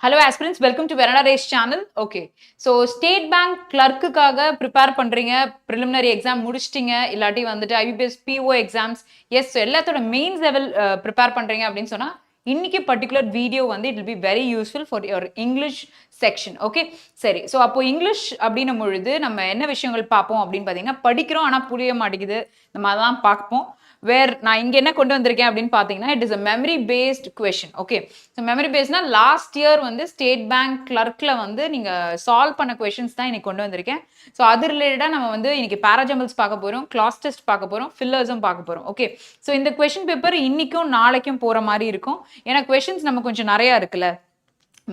Hello aspirants, welcome to Verana Race channel. Okay, so State Bank clerk-க்காக prepare பண்றீங்க, preliminary exam முடிச்சிட்டீங்க, இல்லாட்டி வந்துட்டு IBPS PO exams, yes, so எல்லாத்தோட mains level prepare பண்றீங்க அப்படின்னு சொன்னா, இன்னைக்கு particular video வந்து it will be very useful for your English section. Okay, சரி, so அப்போ இங்கிலீஷ் அப்படின்னும் பொழுது நம்ம என்ன விஷயங்கள் பார்ப்போம் அப்படின்னு பார்த்தீங்கன்னா, படிக்கிறோம் ஆனால் புரிய மாட்டேங்குது, நம்ம அதான் பார்ப்போம். வேர் நான் இங்கே என்ன கொண்டு வந்திருக்கேன் அப்படின்னு பார்த்தீங்கன்னா it is a memory based question. Okay, so memory பேஸ்ட்னா லாஸ்ட் இயர் வந்து ஸ்டேட் பேங்க் கிளர்க்கில் வந்து நீங்கள் சால்வ் பண்ண கொஷின்ஸ் தான் இன்னைக்கு கொண்டு வந்திருக்கேன். ஸோ அது ரிலேட்டடாக நம்ம வந்து இன்னைக்கு பேராஜம்பிள்ஸ் பார்க்க போகிறோம், கிளாஸ் டெஸ்ட் பார்க்க போகிறோம், ஃபில்லர்ஸும் பார்க்க போகிறோம். ஓகே, ஸோ இந்த கொஷின் பேப்பர் இன்னைக்கும் நாளைக்கும் போகிற மாதிரி இருக்கும். ஏன்னா கொஷின்ஸ் நம்ம கொஞ்சம் நிறையா இருக்குல்ல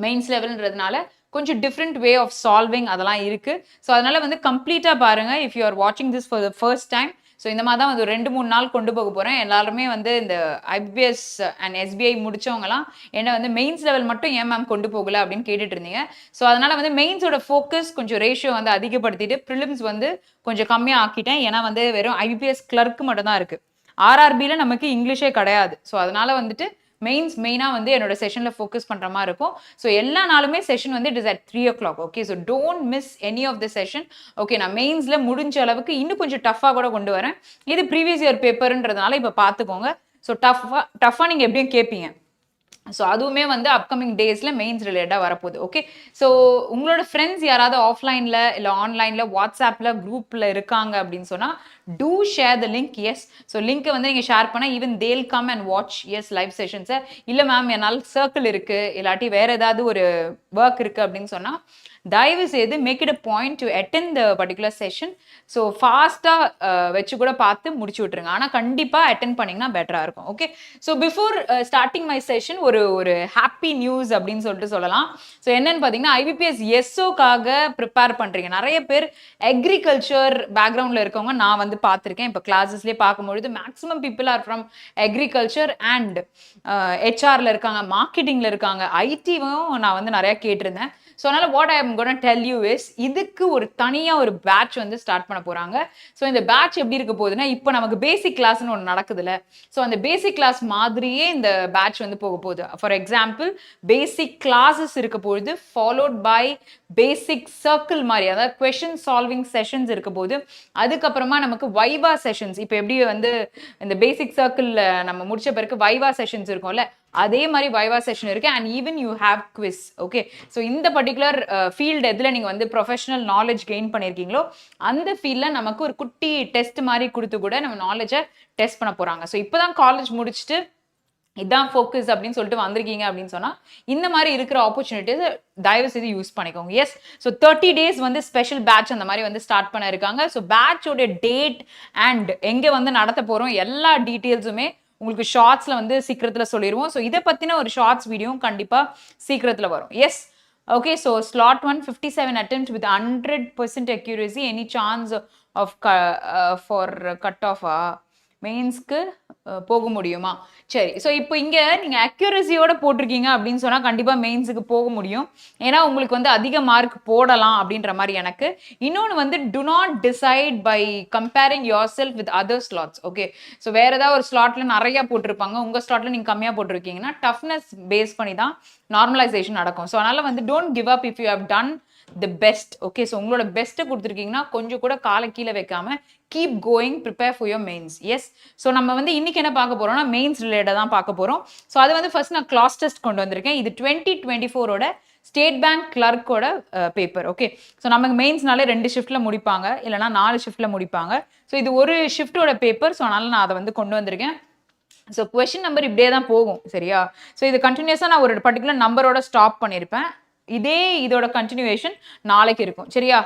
மெயின்ஸ் லெவல்ன்றதுனால கொஞ்சம் டிஃப்ரெண்ட் வே ஆஃப் சால்விங் அதெல்லாம் இருக்கு. ஸோ அதனால வந்து கம்ப்ளீட்டாக பாருங்க இஃப் யூ ஆர் வாட்சிங் this for the first time. So இந்த மாதிரி தான் வந்து 2-3 நாள் கொண்டு போக போகிறேன். எல்லாருமே வந்து இந்த IBPS அண்ட் SBI முடிச்சவங்கலாம் என்ன வந்து மெயின்ஸ் லெவல் மட்டும் ஏன் மேம் கொண்டு போகல அப்படின்னு கேட்டுட்டு இருந்தீங்க. ஸோ அதனால வந்து மெயின்ஸோட ஃபோக்கஸ் கொஞ்சம் ரேஷியோ வந்து அதிகப்படுத்திட்டு ப்ரிலிம்ஸ் வந்து கொஞ்சம் கம்மியாக ஆக்கிட்டேன். ஏன்னா வந்து வெறும் IBPS கிளர்க்கு மட்டும் தான் இருக்கு. RRBல நமக்கு இங்கிலீஷே கிடையாது. ஸோ அதனால வந்துட்டு மெயினாக வந்து என்னோட செஷனில் ஃபோக்கஸ் பண்ணுற மாதிரி இருக்கும். ஸோ எல்லா நாளுமே செஷன் வந்து it is at 3 o'clock. Okay, so don't miss any of the session. Okay, நான் மெயின்ஸில் முடிஞ்ச அளவுக்கு இன்னும் கொஞ்சம் டஃப்பாக கூட கொண்டு வரேன். இது ப்ரீவியஸ் இயர் பேப்பர்ன்றதுனால இப்போ பார்த்துக்கோங்க. ஸோ டஃப்பாக நீங்கள் எப்படியும் கேட்பீங்க. ஸோ அதுவுமே வந்து அப்கமிங் டேஸில் மெயின்ஸ் ரிலேட்டடாக வரப்போகுது. ஓகே, ஸோ உங்களோட ஃப்ரெண்ட்ஸ் யாராவது ஆஃப்லைனில் இல்லை ஆன்லைனில் வாட்ஸ்அப்பில் குரூப்பில் இருக்காங்க அப்படின்னு சொன்னால் to share the link. Yes, so லிங்க்கை வந்து நீங்கள் ஷேர் பண்ணால் even they'll come and watch us live செஷன்ஸை. இல்லை மேம் என்னால் சர்க்கிள் இருக்குது இல்லாட்டி வேறு ஏதாவது ஒரு ஒர்க் இருக்குது அப்படின்னு சொன்னால் தயவு செய்து make it a point to attend the particular session. So ஃபாஸ்ட்டாக வச்சு கூட பார்த்து முடிச்சு விட்ருங்க. ஆனால் கண்டிப்பாக அட்டென்ட் பண்ணிங்கன்னா பெட்டராக இருக்கும். Okay, so before starting my session ஒரு ஹாப்பி நியூஸ் அப்படின்னு சொல்லிட்டு சொல்லலாம். ஸோ என்னன்னு பார்த்தீங்கன்னா IBPS SOக்காக ப்ரிப்பேர் பண்ணுறீங்க நிறைய பேர். அக்ரிகல்ச்சர் பேக்ரவுண்டில் இருக்கவங்க நான் வந்து பார்த்துருக்கேன். இப்போ கிளாஸஸ்லேயே பார்க்கும்பொழுது maximum people are from agriculture and HRல இருக்காங்க, மார்க்கெட்டிங்கில் இருக்காங்க, ஐடிவும் நான் வந்து நிறையா கேட்டிருந்தேன். ஸோ அதனால what I am gonna tell you is இதுக்கு ஒரு தனியாக ஒரு பேட்ச் வந்து ஸ்டார்ட் பண்ண போகிறாங்க. ஸோ இந்த பேட்ச் எப்படி இருக்க போகுதுன்னா இப்போ நமக்கு பேசிக் கிளாஸ்னு ஒன்று நடக்குதுல்ல, ஸோ அந்த பேசிக் கிளாஸ் மாதிரியே இந்த பேட்ச் வந்து போக போகுது. ஃபார் எக்ஸாம்பிள் பேசிக் கிளாஸஸ் இருக்க போகுது ஃபாலோட் பை பேசிக் சர்க்கிள் மாதிரி, அதாவது கொஷின் சால்விங் செஷன்ஸ் இருக்க போது. அதுக்கப்புறமா நமக்கு வைவா செஷன்ஸ், இப்போ எப்படி வந்து இந்த பேசிக் சர்க்கிளில் நம்ம முடிச்ச பிறகு வைவா செஷன்ஸ் இருக்கும்ல, அதே மாதிரி வைவா செஷன் இருக்கு. And even you have quiz. Okay, so இந்த பர்டிகுலர் ஃபீல்டு எதில் நீங்கள் வந்து ப்ரொஃபஷனல் நாலேஜ் கெயின் பண்ணியிருக்கீங்களோ அந்த ஃபீல்டில் நமக்கு ஒரு குட்டி டெஸ்ட் மாதிரி கொடுத்து கூட நம்ம நாலேஜை டெஸ்ட் பண்ண போகிறாங்க. ஸோ இப்போ தான் காலேஜ் முடிச்சுட்டு இதான் ஃபோக்கஸ் அப்படின்னு சொல்லிட்டு வந்திருக்கீங்க அப்படின்னு சொன்னால் இந்த மாதிரி இருக்கிற ஆப்பர்ச்சுனிட்டிஸ் தயவு செய்து யூஸ் பண்ணிக்கோங்க. எஸ், ஸோ 30 days வந்து ஸ்பெஷல் பேட்ச் அந்த மாதிரி வந்து ஸ்டார்ட் பண்ண இருக்காங்க. ஸோ பேட்சோட டேட் அண்ட் எங்கே வந்து நடத்த போகிறோம் எல்லா டீட்டெயில்ஸுமே உங்களுக்கு ஷார்ட்ஸில் வந்து சீக்கிரத்தில் சொல்லிடுவோம். ஸோ இதை பற்றின ஒரு ஷார்ட்ஸ் வீடியோவும் கண்டிப்பாக சீக்கிரத்தில் வரும். Yes, okay, so slot 1 57 attempt with 100% accuracy. Any chance of for cut off மெயின்ஸ்க்கு போக முடியுமா? சரி, ஸோ இப்போ இங்கே நீங்கள் அக்யூரஸியோட போட்டிருக்கீங்க அப்படின்னு சொன்னால் கண்டிப்பாக மெயின்ஸுக்கு போக முடியும். ஏன்னா உங்களுக்கு வந்து அதிக மார்க் போடலாம் அப்படின்ற மாதிரி எனக்கு. இன்னொன்று வந்து do not decide by comparing yourself with other slots. Okay, so வேறு ஏதாவது ஒரு ஸ்லாட்டில் நிறையா போட்டிருப்பாங்க, உங்கள் ஸ்லாட்டில் நீங்கள் கம்மியாக போட்டிருக்கீங்கன்னா டஃப்னஸ் பேஸ் பண்ணி தான் நார்மலைசேஷன் நடக்கும். ஸோ அதனால் வந்து don't give up if you have done the best. Okay, so உங்களோட பெஸ்ட்டை கொடுத்துருக்கீங்கன்னா கொஞ்சம் கூட காலை கீழே வைக்காம keep going, prepare for your mains. Yes, so நம்ம வந்து இன்னைக்கு என்ன பார்க்க போறோம்னா மெயின்ஸ் ரிலேட்டடாக தான் பார்க்க போகிறோம். ஸோ அது வந்து ஃபர்ஸ்ட் நான் கிளாஸ் டெஸ்ட் கொண்டு வந்திருக்கேன். இது 2024 ஸ்டேட் பேங்க் கிளர்க்கோட பேப்பர். ஓகே, ஸோ நமக்கு மெயின்ஸ்னாலே 2 ஷிஃப்ட்டில் முடிப்பாங்க, இல்லைனா 4 ஷிஃப்ட்டில் முடிப்பாங்க. ஸோ இது ஒரு ஷிஃப்ட்டோட பேப்பர். ஸோ அதனால நான் அதை வந்து கொண்டு வந்திருக்கேன். ஸோ கொஸ்டின் நம்பர் இப்படியே தான் போகும், சரியா? ஸோ இது கண்டினியூஸாக நான் ஒரு பர்டிகுலர் நம்பரோட ஸ்டாப் பண்ணியிருப்பேன். இதோட கண்டினியூவேஷன் நாளைக்கு இருக்கும், சரியா?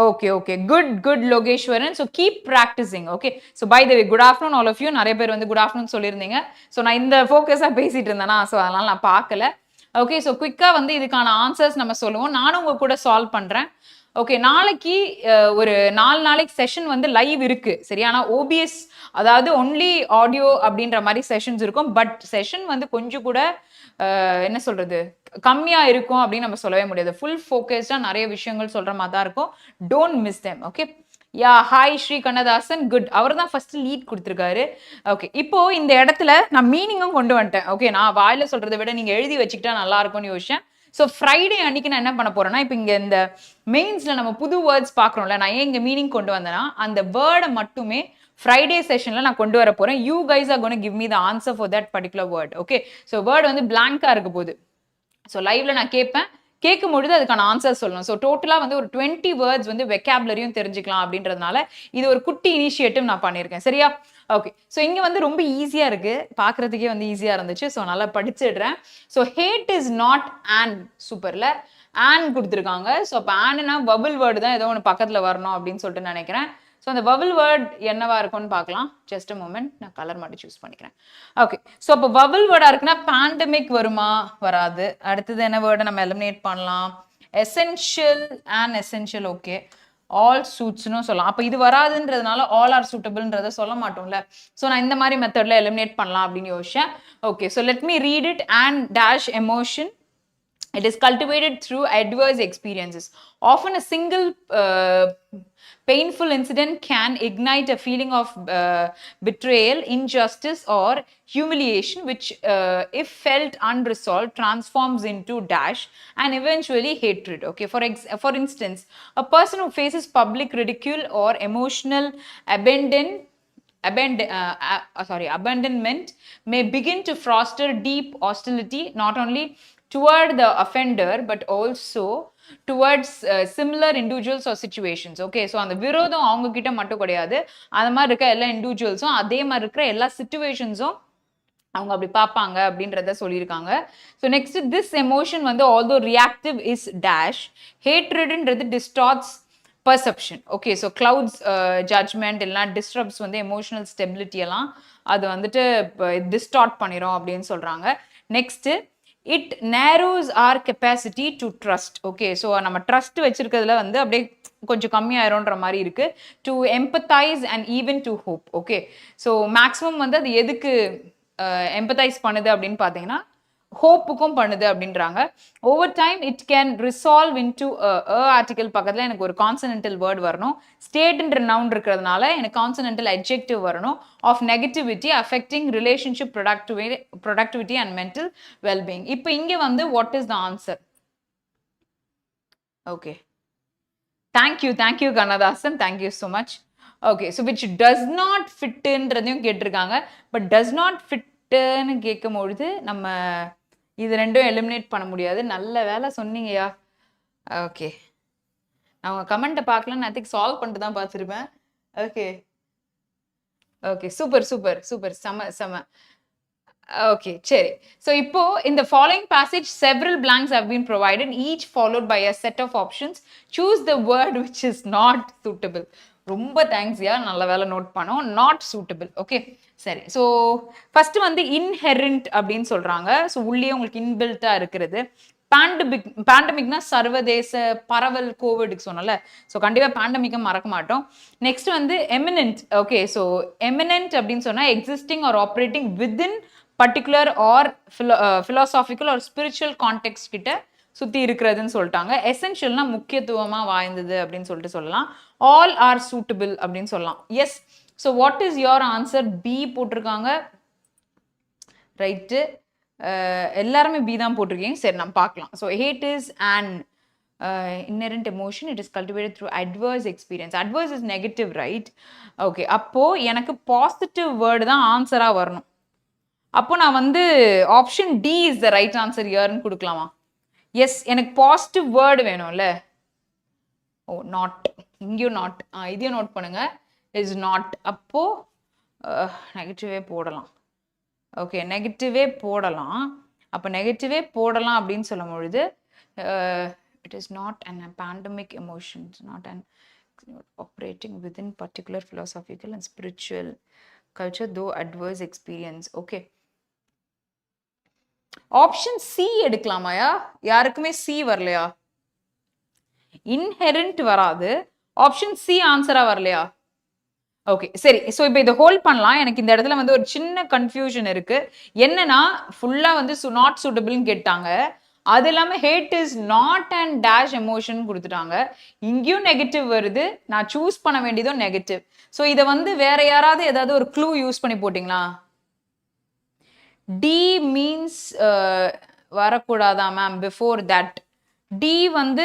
Okay, good Logeshwaran. So keep practicing. Okay, so by the way, good afternoon all of you. நிறைய பேர் வந்து good afternoon சொல்லியிருந்தீங்க. ஸோ நான் இந்த ஃபோக்கஸாக பேசிட்டு இருந்தேனா, ஸோ அதனால நான் பார்க்கல. ஓகே, ஸோ குயிக்காக வந்து இதுக்கான ஆன்சர்ஸ் நம்ம சொல்லுவோம், நானும் உங்க கூட சால்வ் பண்ணுறேன். ஓகே, நாளைக்கு ஒரு 4 நாளைக்கு செஷன் வந்து லைவ் இருக்கு, சரியா? ஆனால் OBS அதாவது ஒன்லி ஆடியோ அப்படின்ற மாதிரி செஷன்ஸ் இருக்கும். பட் செஷன் வந்து கொஞ்சம் கூட என்ன சொல்றது கம்மியாக இருக்கும் அப்படின்னு நம்ம சொல்லவே முடியாது. ஃபுல் ஃபோக்கஸ்டாக நிறைய விஷயங்கள் சொல்கிற மாதிரி தான் இருக்கும். Don't miss them. Okay, ya hi Shri Kannadasan good. அவர் தான் ஃபர்ஸ்ட் லீட் கொடுத்துருக்காரு. ஓகே, இப்போ இந்த இடத்துல நான் மீனிங்கும் கொண்டு வந்துட்டேன். ஓகே, நான் வாயில சொல்றதை விட நீங்க எழுதி வச்சுக்கிட்டா நல்லா இருக்கும்னு யோசிச்சேன். ஸோ ஃப்ரைடே அன்னைக்கு நான் என்ன பண்ண போறேன்னா, இப்போ இங்க இந்த மெயின்ஸ்ல நம்ம புது வேர்ட்ஸ் பார்க்குறோம்ல, நான் ஏன் இங்க மீனிங் கொண்டு வந்தேன்னா, அந்த வேர்டை மட்டுமே ஃப்ரைடே செஷன்ல நான் கொண்டு வர போறேன். You guys are gonna give me the answer for that particular word. Okay, so word வந்து பிளாங்கா இருக்க போகுது. ஸோ லைவ்ல நான் கேட்பேன், கேட்கும்பொழுது அதுக்கான ஆன்சர் சொல்லணும். ஸோ டோட்டலாக வந்து ஒரு 20 வேர்ட்ஸ் வந்து வெக்காபுலரியும் தெரிஞ்சுக்கலாம் அப்படின்றதுனால இது ஒரு குட்டி இனிஷியேட்டிவ் நான் பண்ணியிருக்கேன். சரியா? ஓகே, ஸோ இங்கே வந்து ரொம்ப ஈஸியாக இருக்குது, பார்க்குறதுக்கே வந்து ஈஸியாக இருந்துச்சு. ஸோ நல்லா படிச்சிடுறேன். So hate is not on, சூப்பரில் ஆன் கொடுத்துருக்காங்க. ஸோ அப்போ ஆன்னா பபுள் வேர்டு தான் ஏதோ ஒன்று பக்கத்தில் வரணும் அப்படின்னு சொல்லிட்டு நினைக்கிறேன். ஸோ அந்த பபுள் வேர்ட் என்னவா இருக்கும்னு பார்க்கலாம். ஜஸ்ட் அ மொமெண்ட், நான் கலர் மட்டும் சூஸ் பண்ணிக்கிறேன். ஓகே, ஸோ அப்போ பபுள் வேர்டா இருக்குன்னா பேண்டமிக் வருமா? வராது. அடுத்தது என்ன வேர்டை நம்ம எலிமினேட் பண்ணலாம்? Essential and essential. Okay, all சூட்ஸ்னு சொல்லலாம். அப்போ இது வராதுன்றதுனால ஆல் ஆர் சூட்டபிள்ன்றதை சொல்ல மாட்டோம்ல. ஸோ நான் இந்த மாதிரி மெத்தட்ல எலிமினேட் பண்ணலாம் அப்படின்னு யோசிச்சேன். Okay, so let me read it. And dash emotion. It is cultivated through adverse experiences. Often a single painful incident can ignite a feeling of betrayal, injustice, or humiliation, which, if felt unresolved, transforms into dash and eventually hatred. Okay, for instance, a person who faces public ridicule or emotional abandonment may begin to foster deep hostility, not only toward the offender but also towards similar individuals or situations. Okay, so அந்த விரோதம் அவங்க கிட்ட மட்டும் கிடையாது, அந்த மாதிரி இருக்க எல்லா இண்டிவிஜுவல்ஸும் அதே மாதிரி இருக்கிற எல்லா சிச்சுவேஷன்ஸும் அவங்க அப்படி பார்ப்பாங்க அப்படின்றத சொல்லியிருக்காங்க. ஸோ நெக்ஸ்ட், திஸ் எமோஷன் வந்து ஆல்தோ ரியாக்டிவ் இஸ் டேஷ். ஹேட்ரட்ன்றது distorts perception. Okay, so clouds judgement எல்லாம் டிஸ்டர்ப்ஸ் வந்து எமோஷனல் ஸ்டெபிலிட்டி எல்லாம் அது வந்துட்டு டிஸ்டார்ட் பண்ணிடும் அப்படின்னு சொல்றாங்க. Next, it narrows our capacity to trust. Okay, so நம்ம ட்ரஸ்ட் வச்சிருக்கிறதுல வந்து அப்படியே கொஞ்சம் கம்மியாயிரும்ன்ற மாதிரி இருக்கு. To empathise and even to hope. Okay, so maximum வந்து அது எதுக்கு எம்பத்தைஸ் பண்ணுது அப்படின்னு பார்த்தீங்கன்னா ஹோப்புக்கும் பண்ணுது அப்படின்றாங்க. Over time it can resolve into article பக்கத்தில் எனக்கு ஒரு கான்சனன்டல் வேர்ட் வரணும். ஸ்டேட்ன்ற நவுன் இருக்கிறதுனால எனக்கு கான்சனன்டல் அட்ஜெக்டிவ் வரணும். Of negativity affecting relationship productivity and mental wellbeing. இப்போ இங்கே வந்து what is the answer? Okay, thank you Kannadasan, thank you so much. Okay, so which does not ஃபிட்டுன்றதையும் கேட்டிருக்காங்க. பட் டஸ் நாட் ஃபிட்டுன்னு கேட்கும் பொழுது நம்ம இது ரெண்டும் எலிமினேட் பண்ண முடியாது. நல்ல வேலை சொன்னீங்கயா. ஓகே, நான் உங்கள் கமெண்ட்டை பார்க்கல, நான் அதுக்கு சால்வ் பண்ணிட்டு தான் பார்த்துருப்பேன். Okay okay, super super super, செம. ஓகே, சரி. ஸோ இப்போ இந்த following passage several blanks have been provided, each followed by a set of options. Choose the word which is not suitable. ரொம்ப தேங்க்ஸ்யா, நல்ல வேலை நோட் பண்ணோம். Not suitable. ஓகே, சரி. So first வந்து இன்ஹெரண்ட் அப்படின்னு சொல்றாங்க. ஸோ உள்ளே உங்களுக்கு இன்பில்ட்டா இருக்கிறது. பேண்டமிக்னா சர்வதேச பரவல் கோவிடுக்கு சொன்னல. ஸோ கண்டிப்பாக பேண்டமிக்கை மறக்க மாட்டோம். நெக்ஸ்ட் வந்து எமினன்ட். ஓகே, ஸோ எமினன்ட் அப்படின்னு சொன்னால் existing or operating within particular or philosophical or spiritual context கிட்ட சுற்றி இருக்கிறதுன்னு சொல்லிட்டாங்க. எசென்ஷியல்னா முக்கியத்துவமாக வாய்ந்தது அப்படின்னு சொல்லிட்டு சொல்லலாம். ஆல் ஆர் சூட்டபிள் அப்படின்னு சொல்லலாம். Yes. So what is your answer? B போட்டிருக்காங்க. ரைட்டு, எல்லாருமே பி தான் போட்டிருக்கீங்க. சரி, நம்ம பார்க்கலாம். So hate is an inherent emotion, it is cultivated through adverse experience. Adverse is negative, right? Okay, அப்போ எனக்கு பாசிட்டிவ் வேர்டு தான் ஆன்சரா வரணும். அப்போ நான் வந்து option D is the right answer இயர்னு கொடுக்கலாமா? எஸ், எனக்கு பாசிட்டிவ் வேர்டு வேணும்ல. ஓ, நாட், இங்கேயும் நாட், இதையும் நோட் பண்ணுங்க. Is not. அப்போ நெகட்டிவே போடலாம். ஓகே, நெகட்டிவே போடலாம். அப்போ நெகட்டிவே போடலாம் அப்படின்னு சொல்லும் பொழுது it is not an pandemic emotion, not an operating within particular philosophical and spiritual culture though adverse experience. Okay, option C எடுக்கலாமாயா? யாருக்குமே சி வரலையா? இன்ஹெரண்ட் வராது, ஆப்ஷன் சி ஆன்சரா வரலையா? ஓகே, சரி. ஸோ இப்போ இதை ஹோல்ட் பண்ணலாம். எனக்கு இந்த இடத்துல வந்து ஒரு சின்ன கன்ஃபியூஷன் இருக்கு. என்னன்னா ஃபுல்லா வந்து நாட் சூட்டபிள்னு கேட்டாங்க. அது இல்லாமல் hate is not and dash emotion கொடுத்துட்டாங்க. இங்கேயும் நெகட்டிவ் வருது, நான் சூஸ் பண்ண வேண்டியதும் நெகட்டிவ். ஸோ இதை வந்து வேற யாராவது ஏதாவது ஒரு க்ளூ யூஸ் பண்ணி போட்டிங்களா? டி மீன்ஸ் வரக்கூடாதா மேம் பிஃபோர் தட்? டி வந்து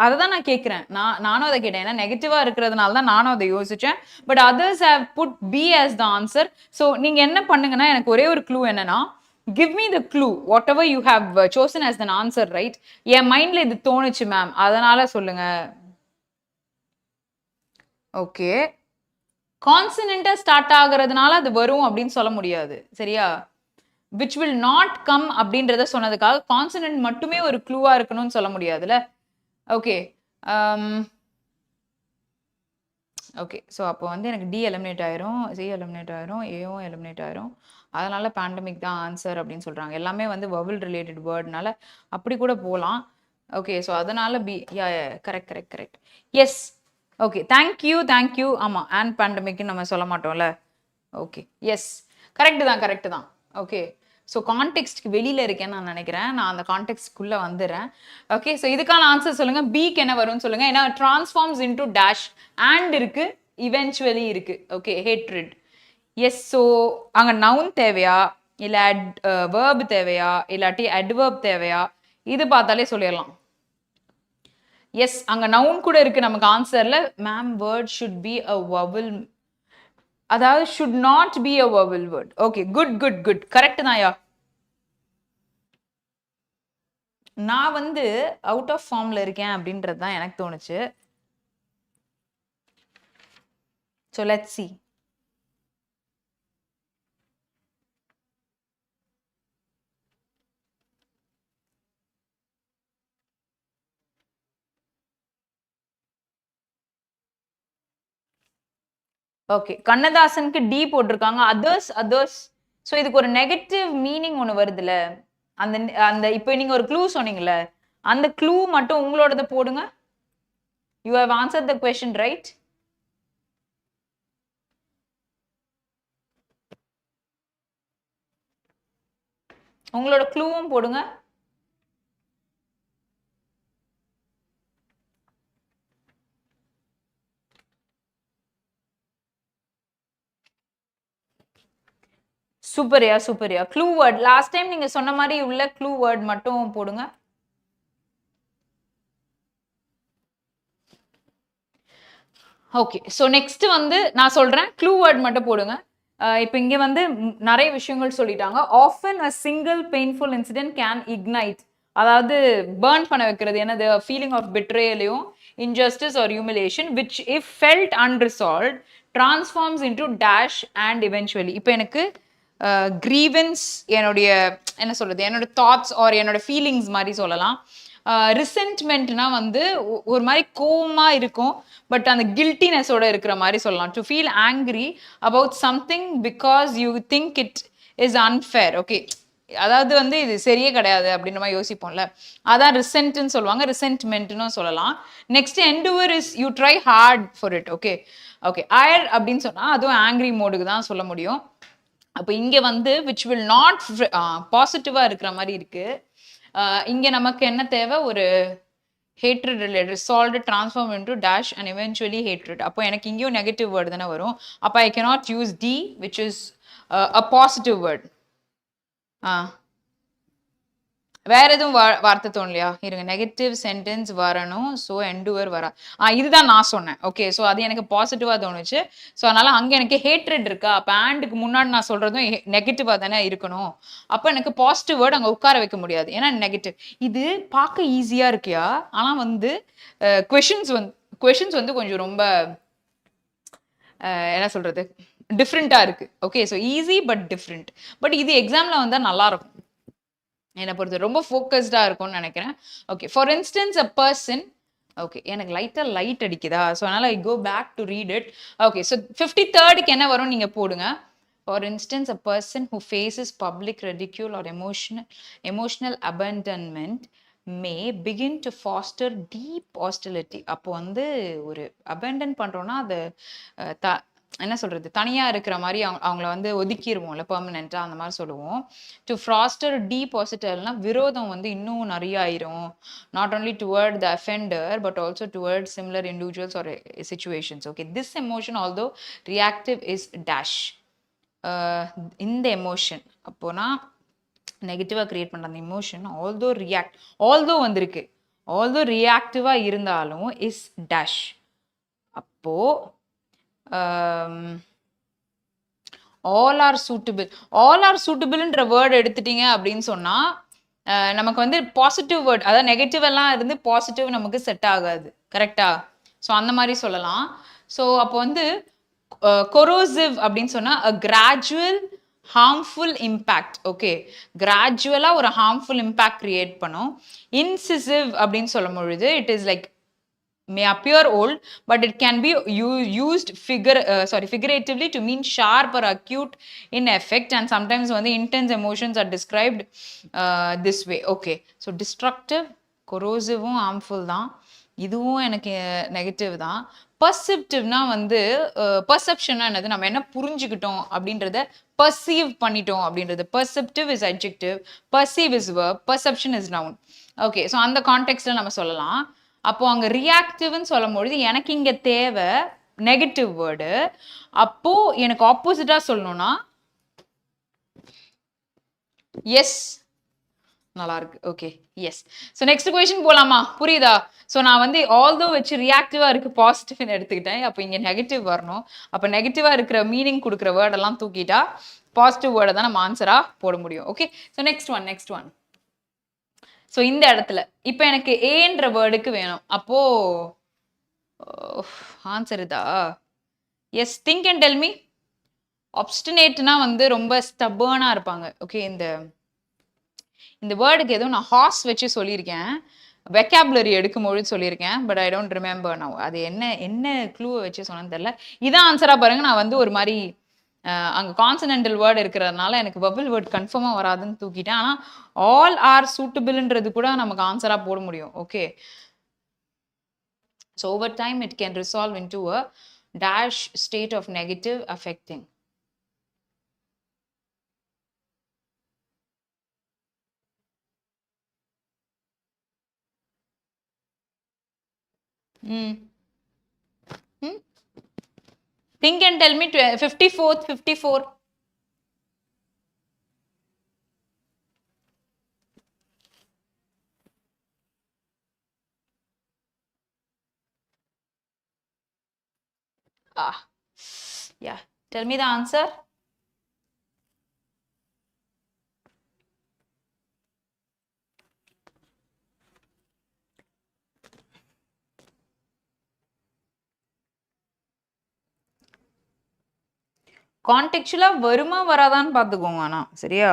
அதை தான் நான் கேட்குறேன். நானும் அதை கேட்டேன், ஏன்னா நெகட்டிவாக இருக்கிறதுனால தான் நானும் அதை யோசித்தேன். But others have put B as the answer. So நீங்கள் என்ன பண்ணுங்கன்னா, எனக்கு ஒரே ஒரு க்ளூ என்னன்னா, give me the clue whatever you have chosen as an answer, right? என் மைண்ட்ல இது தோணுச்சு மேம், அதனால சொல்லுங்க. ஓகே, கான்சனண்டா ஸ்டார்ட் ஆகுறதுனால அது வரும் அப்படின்னு சொல்ல முடியாது, சரியா? which will not come அப்படின்றத சொன்னதுக்காக கான்சனன்ட் மட்டுமே ஒரு க்ளூவா இருக்கணும்னு சொல்ல முடியாதுல்ல. ஓகே ஓகே, ஸோ அப்போ வந்து எனக்கு டி எலிமினேட் ஆயிரும், சி எலிமினேட் ஆயிரும், ஏவும் எலிமினேட் ஆயிரும். அதனால பேண்டமிக் தான் ஆன்சர் அப்படின்னு சொல்றாங்க. எல்லாமே வந்து வவல் ரிலேட்டட் வேர்ட்னால அப்படி கூட போகலாம். ஓகே, ஸோ அதனால B. Correct correct correct. Yes, okay, thank you. ஆமாம், அண்ட் பேண்டமிக்னு நம்ம சொல்ல மாட்டோம்ல. ஓகே, எஸ், கரெக்டு தான். ஓகே, ஸோ கான்டெக்ஸ்ட்க்கு வெளியில் இருக்கேன்னு நான் நினைக்கிறேன். நான் அந்த கான்டெக்ஸ்ட்குள்ளே வந்துடுறேன். ஓகே, ஸோ இதுக்கான ஆன்சர் சொல்லுங்கள். பிக்கு என்ன வரும்னு சொல்லுங்கள். ஏன்னா ட்ரான்ஸ்ஃபார்ம்ஸ் இன்டூ டேஷ் அண்ட் இருக்கு, இவென்ச்சுவலி இருக்கு. Okay, hatred. எஸ், ஸோ அங்கே நவுன் தேவையா, இல்லை வேர்ப் தேவையா, இல்லாட்டி அட்வர்ப் தேவையா, இது பார்த்தாலே சொல்லிடலாம். எஸ், அங்கே நவுன் கூட இருக்கு நமக்கு ஆன்சரில். Ma'am, word should be a vowel, அதாவது should not be a vowel word. Okay, good. Correct தான்யா. நான் வந்து அவுட் ஆஃப் ஃபார்ம்ல இருக்கேன் அப்படின்றது தான் எனக்கு தோணுச்சு. So let's see. ஓகே, கண்ணதாசனுக்கு டி போட்டிருக்காங்க. அதர்ஸ். ஸோ இதுக்கு ஒரு நெகட்டிவ் மீனிங் ஒன்று வருதுல்ல, அந்த அந்த இப்போ நீங்க ஒரு க்ளூ சொன்னீங்கல்ல, அந்த க்ளூ மட்டும் உங்களோடத போடுங்க. You have answer the question, right? உங்களோட க்ளூவும் போடுங்க. சூப்பரியா. க்ளூ வேர்ட் லாஸ்ட் டைம் நீங்க சொன்ன மாதிரி உள்ள க்ளூ வேர்ட் மட்டும் போடுங்க. ஓகே, ஸோ நெக்ஸ்ட் வந்து நான் சொல்றேன், க்ளூ வேர்ட் மட்டும் போடுங்க. இப்போ இங்கே வந்து நிறைய விஷயங்கள் சொல்லிட்டாங்க. Often a single painful incident can ignite, அதாவது பேர்ன் பண்ண வைக்கிறது என்னது, ஃபீலிங் ஆஃப் பிட்ரேயலையும் injustice or humiliation which if felt unresolved transforms into dash and eventually. இப்போ எனக்கு கிரீவன்ஸ், என்னுடைய என்ன சொல்றது, என்னோட தாட்ஸ் ஆர் என்னோட ஃபீலிங்ஸ் மாதிரி சொல்லலாம். ரிசென்ட்மெண்ட்னா வந்து ஒரு மாதிரி கோவமா இருக்கும், பட் அந்த கில்ட்டினஸோட இருக்கிற மாதிரி சொல்லலாம். To feel angry about something because you think it is unfair. Okay, அதாவது வந்து இது சரியே கிடையாது அப்படின்ற மாதிரி யோசிப்போம்ல, அதான் ரிசென்ட்னு சொல்லுவாங்க, ரிசென்ட்மெண்ட்னு சொல்லலாம். Next endeavour is you try hard for it. Okay ire அப்படின்னு சொன்னா அதுவும் ஆங்க்ரி மோடுக்கு தான் சொல்ல முடியும். அப்போ இங்க வந்து விச் வில் நாட் பாசிட்டிவா இருக்கிற மாதிரி இருக்கு. இங்க நமக்கு என்ன தேவை, ஒரு hatred related, resolved, transform into dash and eventually hatred. அப்போ எனக்கு இங்கேயும் நெகட்டிவ் வேர்டு தானே வரும். அப்போ I cannot use D, which is a positive word. வேற எதுவும் வார்த்தை தோணலையா? இருங்க, நெகட்டிவ் சென்டென்ஸ் வரணும், ஸோ எண்டுவர் வரா. இதுதான் நான் சொன்னேன். ஓகே, ஸோ அது எனக்கு பாசிட்டிவா தோணுச்சு. ஸோ அதனால அங்க எனக்கு ஹேட்ரட் இருக்கா, அப்போ ஆண்டுக்கு முன்னாடி நான் சொல்றதும் நெகட்டிவா தானே இருக்கணும். அப்போ எனக்கு பாசிட்டிவ் வேர்டு அங்க உட்கார வைக்க முடியாது, ஏன்னா நெகட்டிவ். இது பார்க்க ஈஸியா இருக்கியா, ஆனா வந்து கொஷின்ஸ் வந்து கொஞ்சம் ரொம்ப என்ன சொல்றது, டிஃப்ரெண்டா இருக்கு. Okay, so easy but different. But இது எக்ஸாம்ல வந்தா நல்லா இருக்கும், என்னை பொறுத்து ரொம்ப ஃபோக்கஸ்டாக இருக்கும்னு நினைக்கிறேன். Okay, for instance a person. Okay, எனக்கு லைட்டாக லைட் அடிக்குதா, ஸோ அதனால் I go back to read it. Okay, so 53rd என்ன வரும் நீங்கள் போடுங்க. For instance a person who faces public ridicule or emotional abandonment may begin to foster deep hostility. அப்போ வந்து ஒரு அபண்டன் பண்ணுறோன்னா அது என்ன சொல்றது, தனியா இருக்கிற மாதிரி அவங்கள வந்து ஒதுக்கிடுவோம்ல பெர்மனெண்டா, அந்த மாதிரி சொல்லுவோம். டு ஃபாஸ்டர் டீபாசிட்டல்னா விரோதம் வந்து இன்னும் நிறைய ஆயிரும். Not only toward the offender but also toward similar individuals or situations. Okay, this emotion although reactive is dash. இந்த எமோஷன் அப்போனா நெகட்டிவாக கிரியேட் பண்ணுற அந்த எமோஷன் ஆல்தோ வந்திருக்கு, ஆல்தோ ரியாக்டிவாக இருந்தாலும் இஸ் டேஷ். அப்போ ஆல் ஆர் சூட்டபிள்ன்ற வேர்டு எடுத்துட்டீங்க அப்படின்னு சொன்னா நமக்கு வந்து பாசிட்டிவ் வேர்ட், அதாவது நெகட்டிவ் எல்லாம் இருந்து பாசிட்டிவ் நமக்கு செட் ஆகாது. கரெக்டா? ஸோ அந்த மாதிரி சொல்லலாம். ஸோ அப்போ வந்து கொரோசிவ் அப்படின்னு சொன்னா a gradual harmful impact. Okay, கிராஜுவலா ஒரு harmful impact கிரியேட் பண்ணும். incisive அப்படின்னு சொல்லும் பொழுது it is like may appear old but it can be used figuratively to mean sharp or acute in effect, and sometimes when the intense emotions are described this way. Okay, so destructive, corrosive, harmful தான். இதுவும் எனக்கு negative தான். பர்செப்டிவ்னா வந்து பர்செப்ஷனா என்னது, நம்ம என்ன புரிஞ்சுக்கிட்டோம் அப்படின்றத பர்சீவ் பண்ணிட்டோம் அப்படின்றது. Perceptive is adjective, perceive is verb, perception is noun. Okay, so அந்த கான்டெக்ட்ல நம்ம சொல்லலாம். அப்போ அங்க ரியாக்டிவ்னு சொல்லும் பொழுது எனக்கு இங்க தேவை நெகட்டிவ் வேர்டு. அப்போ எனக்கு ஆப்போசிட்டா சொல்லணும்னா எஸ். நல்லா இருக்கு. Okay, yes. So next question போலாமா? புரியுதா? ஸோ நான் வந்து ஆல்தோ வச்சு ரியாக்டிவா இருக்கு பாசிட்டிவ்னு எடுத்துக்கிட்டேன். அப்போ இங்க நெகட்டிவ் வரணும். அப்போ நெகட்டிவா இருக்கிற மீனிங் கொடுக்குற வேர்டெல்லாம் தூக்கிட்டா பாசிட்டிவ் வேர்டை தான் நம்ம ஆன்சரா போட முடியும். Okay, so next one. So இந்த இடத்துல இப்போ எனக்கு ஏன்ற வேர்டுக்கு வேணும். அப்போ ஆன்சர் இதா? Yes, think and tell me. ஆப்ஸ்டினேட்னா வந்து ரொம்ப ஸ்டபர்னா இருப்பாங்க. ஓகே, இந்த வேர்டுக்கு எதுவும் நான் ஹார்ஸ் வச்சு சொல்லியிருக்கேன், வெக்காபுலரி எடுக்கும்பொழுது சொல்லியிருக்கேன், but I don't remember now. அது என்ன க்ளூவை வச்சு சொன்னேன்னு தெரியல. இதான் ஆன்சரா பாருங்க. நான் வந்து ஒரு மாதிரி அங்கே கான்சனண்டல் வேர்டு இருக்கிறதுனால எனக்கு வபிள் வேர்டு கன்ஃபார்மாக வராதுன்னு தூக்கிட்டேன். ஆனால் ஆல் ஆர் சூட்டபிள்ன்றது கூட நமக்கு ஆன்சராக போட முடியும். Okay, so over time it can resolve into a dash state of negative affecting. Think and tell me. 54. Yeah, tell me the answer. கான்டெக்சுவலா வருமா வராதான்னு பார்த்துக்கோங்க. ஆனா சரியா?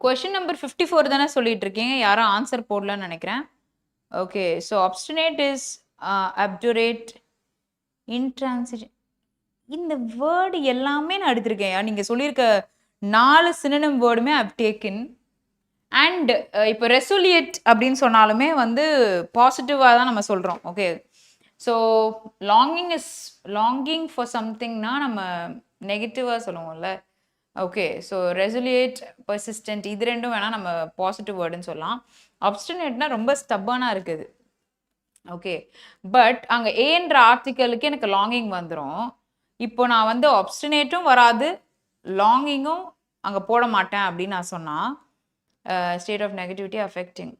கொஸ்டின் நம்பர் 54 தானே சொல்லிட்டு இருக்கீங்க. யாரும் ஆன்சர் போடலன்னு நினைக்கிறேன். Okay, so obstinate is obdurate, intransigent. இந்த வேர்டு எல்லாமே நான் எடுத்திருக்கேன். நீங்க சொல்லியிருக்க 4 சினோனிம் வேர்டுமே ஐவ் டேக்கன். அண்ட் இப்போ ரெசோலியேட் அப்படின்னு சொன்னாலுமே வந்து பாசிட்டிவாக தான் நம்ம சொல்கிறோம். ஓகே, ஸோ லாங்கிங் ஃபார் சம்திங்னா நம்ம நெகட்டிவாக சொல்லுவோம்ல. ஓகே, ஸோ ரெசோலியேட், பர்சிஸ்டன்ட், இது ரெண்டும் வேணால் நம்ம பாசிட்டிவ் வேர்டுன்னு சொல்லலாம். அப்ஸ்டினேட்னா ரொம்ப ஸ்டப்பானாக இருக்குது. ஓகே, பட் அங்கே ஏன்ற ஆர்டிக்கலுக்கு எனக்கு லாங்கிங் வந்துடும். இப்போ நான் வந்து அப்ஸ்டினேட்டும் வராது, லாங்கிங்கும் அங்கே போட மாட்டேன் அப்படின்னு நான் சொன்னால் ஸ்டேட் ஆஃப் நெகட்டிவிட்டி அஃபெக்டிங்.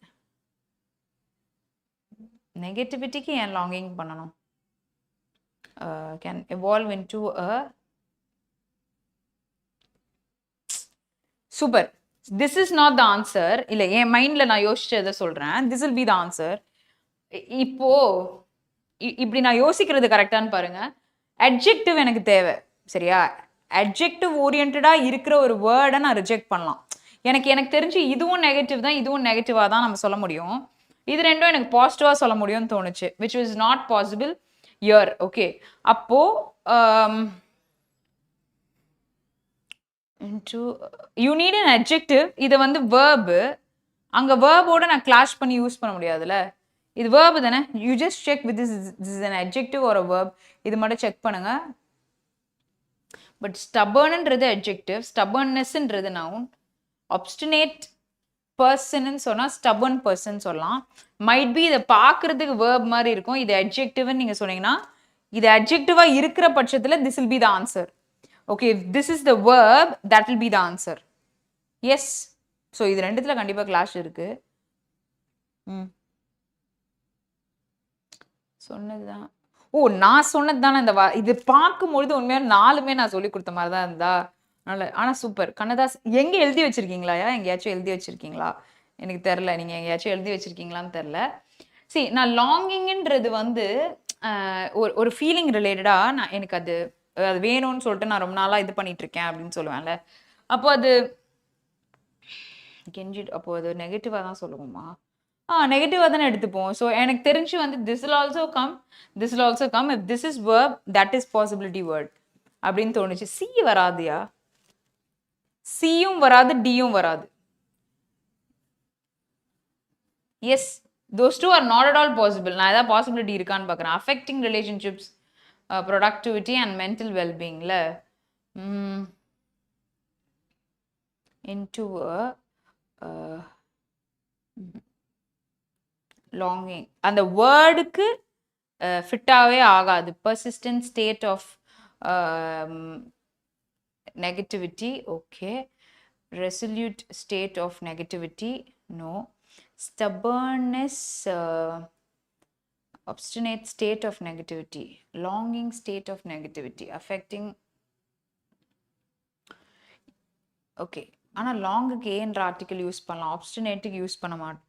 நெகட்டிவிட்டிக்கு ஏன் லாங்கிங் பண்ணணும்? Can evolve into a super. This is not the answer. இல்லை, என் மைண்டில் நான் யோசிச்சதை சொல்கிறேன். This will be the answer. இப்போ இப்படி நான் யோசிக்கிறது கரெக்டான்னு பாருங்க. அட்ஜெக்டிவ் எனக்கு தேவை, சரியா? அட்ஜெக்டிவ் ஓரியன்டா இருக்கிற ஒரு வேர்டை நான் ரிஜெக்ட் பண்ணலாம். எனக்கு தெரிஞ்சு இதுவும் நெகட்டிவ் தான், இதுவும் நெகட்டிவாக தான் நம்ம சொல்ல முடியும். இது ரெண்டும் எனக்கு பாசிட்டிவாக சொல்ல முடியும்னு தோணுச்சு, which is not possible. year. Okay, அப்போ into you need an adjective. இது வந்து verb. அங்க verb ஓட நான் clash பண்ணி யூஸ் பண்ண முடியாதுல. இது verb தானே. You just check with this is an adjective or a verb. இது மட்டும் செக் பண்ணுங்க. But stubbornன்றது adjective, stubbornnessன்றது noun, obstinate personன்னு சொன்னா stubborn person சொல்லலாம். Might be இதை பார்க்கறதுக்கு verb மாதிரி இருக்கும். இது adjectiveன்னு நீங்க சொன்னீங்கன்னா இது adjectiveஆ இருக்கிற பட்சத்துல this will be the answer. Okay, if this is the verb, that will be the answer. Yes. So இது ரெண்டுத்துல கண்டிப்பா clash இருக்கு. சொன்னதுதான். ஓ, நான் சொன்னது தானே இந்த இது பார்க்கும்பொழுது உண்மையா 4மே நான் சொல்லி கொடுத்த மாதிரி தான் இருந்தா. ஆனா சூப்பர். கண்ணதாஸ் எங்க எழுதி வச்சிருக்கீங்களா? எங்கேயாச்சும் எழுதி வச்சிருக்கீங்களா? எனக்கு தெரியல. நீங்க எங்கேயாச்சும் எழுதி வச்சிருக்கீங்களான்னு தெரியல. சரி, நான் லாங்கிங்ன்றது வந்து ஒரு ஃபீலிங் ரிலேட்டடா நான் எனக்கு அது வேணும்னு சொல்லிட்டு நான் ரொம்ப நாளா இது பண்ணிட்டு இருக்கேன் அப்படின்னு சொல்லுவேன்ல. அப்போ அது அப்போ அது நெகட்டிவா தான் சொல்லுவோமா? நெகட்டிவாக தானே எடுத்துப்போம். ஸோ எனக்கு தெரிஞ்சு வந்து this will also come, this will also come. If this is verb, that is possibility word அப்படின்னு தோணுச்சு. சி வராதுயா, சியும் வராது, டியும் வராது. Yes, those two are not at all possible. நான் ஏதாவது பாசிபிலிட்டி இருக்கான்னு பார்க்குறேன். affecting relationships, productivity and mental well-beingல into a longing அந்த வேர்டுக்கு ஃபிட்டாவே ஆகாது. persistent state of negativity. Okay, resolute state of negativity. No. Stubbornness, obstinate state of negativity, longing state of negativity, affecting. Okay, ஆனா லாங்குக்கு ஏன்ற article use பண்ணலாம், obstinateக்கு use பண்ண மாட்டோம்.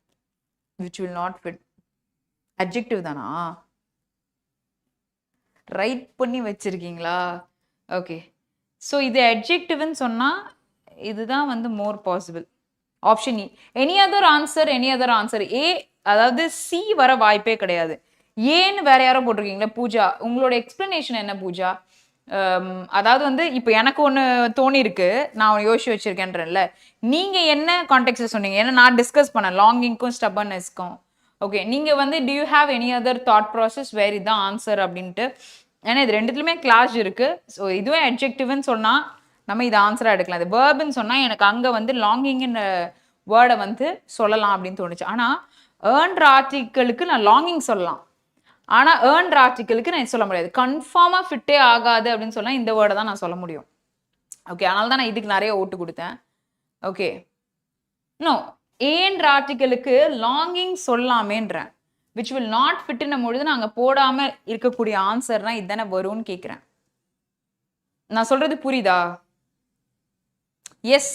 which will not fit. adjective தானா? Write பண்ணி வச்சிருக்கீங்களா? ஓகே, ஸோ இது adjectiveன்னு சொன்னா இதுதான் வந்து more possible. Option E. Any other answer, any other answer. A, அதாவது சி வர வாய்ப்பே கிடையாது. ஏன்னு வேற யாரோ போட்டிருக்கீங்களா? பூஜா, உங்களோட எக்ஸ்பிளனேஷன் என்ன பூஜா? அதாவது வந்து இப்போ எனக்கு ஒன்று தோணி இருக்கு, நான் யோசிச்சு வச்சிருக்கேன்றேன்ல, நீங்க என்ன கான்டெக்ட்ல சொன்னீங்க? ஏன்னா நான் டிஸ்கஸ் பண்ணேன் லாங்கிங்க்கும் ஸ்டபர்னஸ்க்கும். ஓகே, நீங்க வந்து do you have any other thought process where இதுதான் ஆன்சர் அப்படின்ட்டு? ஏன்னா இது ரெண்டுத்துலையுமே கிளாஷ் இருக்கு. ஸோ இதுவே அட்ஜெக்டிவ்னு சொன்னா நம்ம இதை ஆன்சரா எடுக்கலாம். இது வேர்ப்னு சொன்னா எனக்கு அங்க வந்து லாங்கிங்ன்ற வேர்டை வந்து சொல்லலாம் அப்படின்னு தோணுச்சு. ஆனா ஏர்ன்ற ஆர்டிக்கலுக்கு நான் லாங்கிங் சொல்லலாம், ஆனா ஏர்ன்ற ஆர்டிக்கலுக்கு நான் சொல்ல முடியாது. கன்ஃபார்மா ஃபிட்டே ஆகாது அப்படின்னு சொன்னா இந்த வேர்டை தான் நான் சொல்ல முடியும். ஓகே, அதனால தான் நான் இதுக்கு நிறைய ஓட்டு கொடுத்தேன். ஓகே, நோ, ஏன்ற ஆர்டிக்கலுக்கு லாங்கிங் சொல்லாமேன்றேன். விச் வில் நாட் ஃபிட்னும் பொழுது நான் அங்கே போடாம இருக்கக்கூடிய ஆன்சர்னா இதுதானே வரும்னு கேட்குறேன். நான் சொல்றது புரியுதா? எஸ்.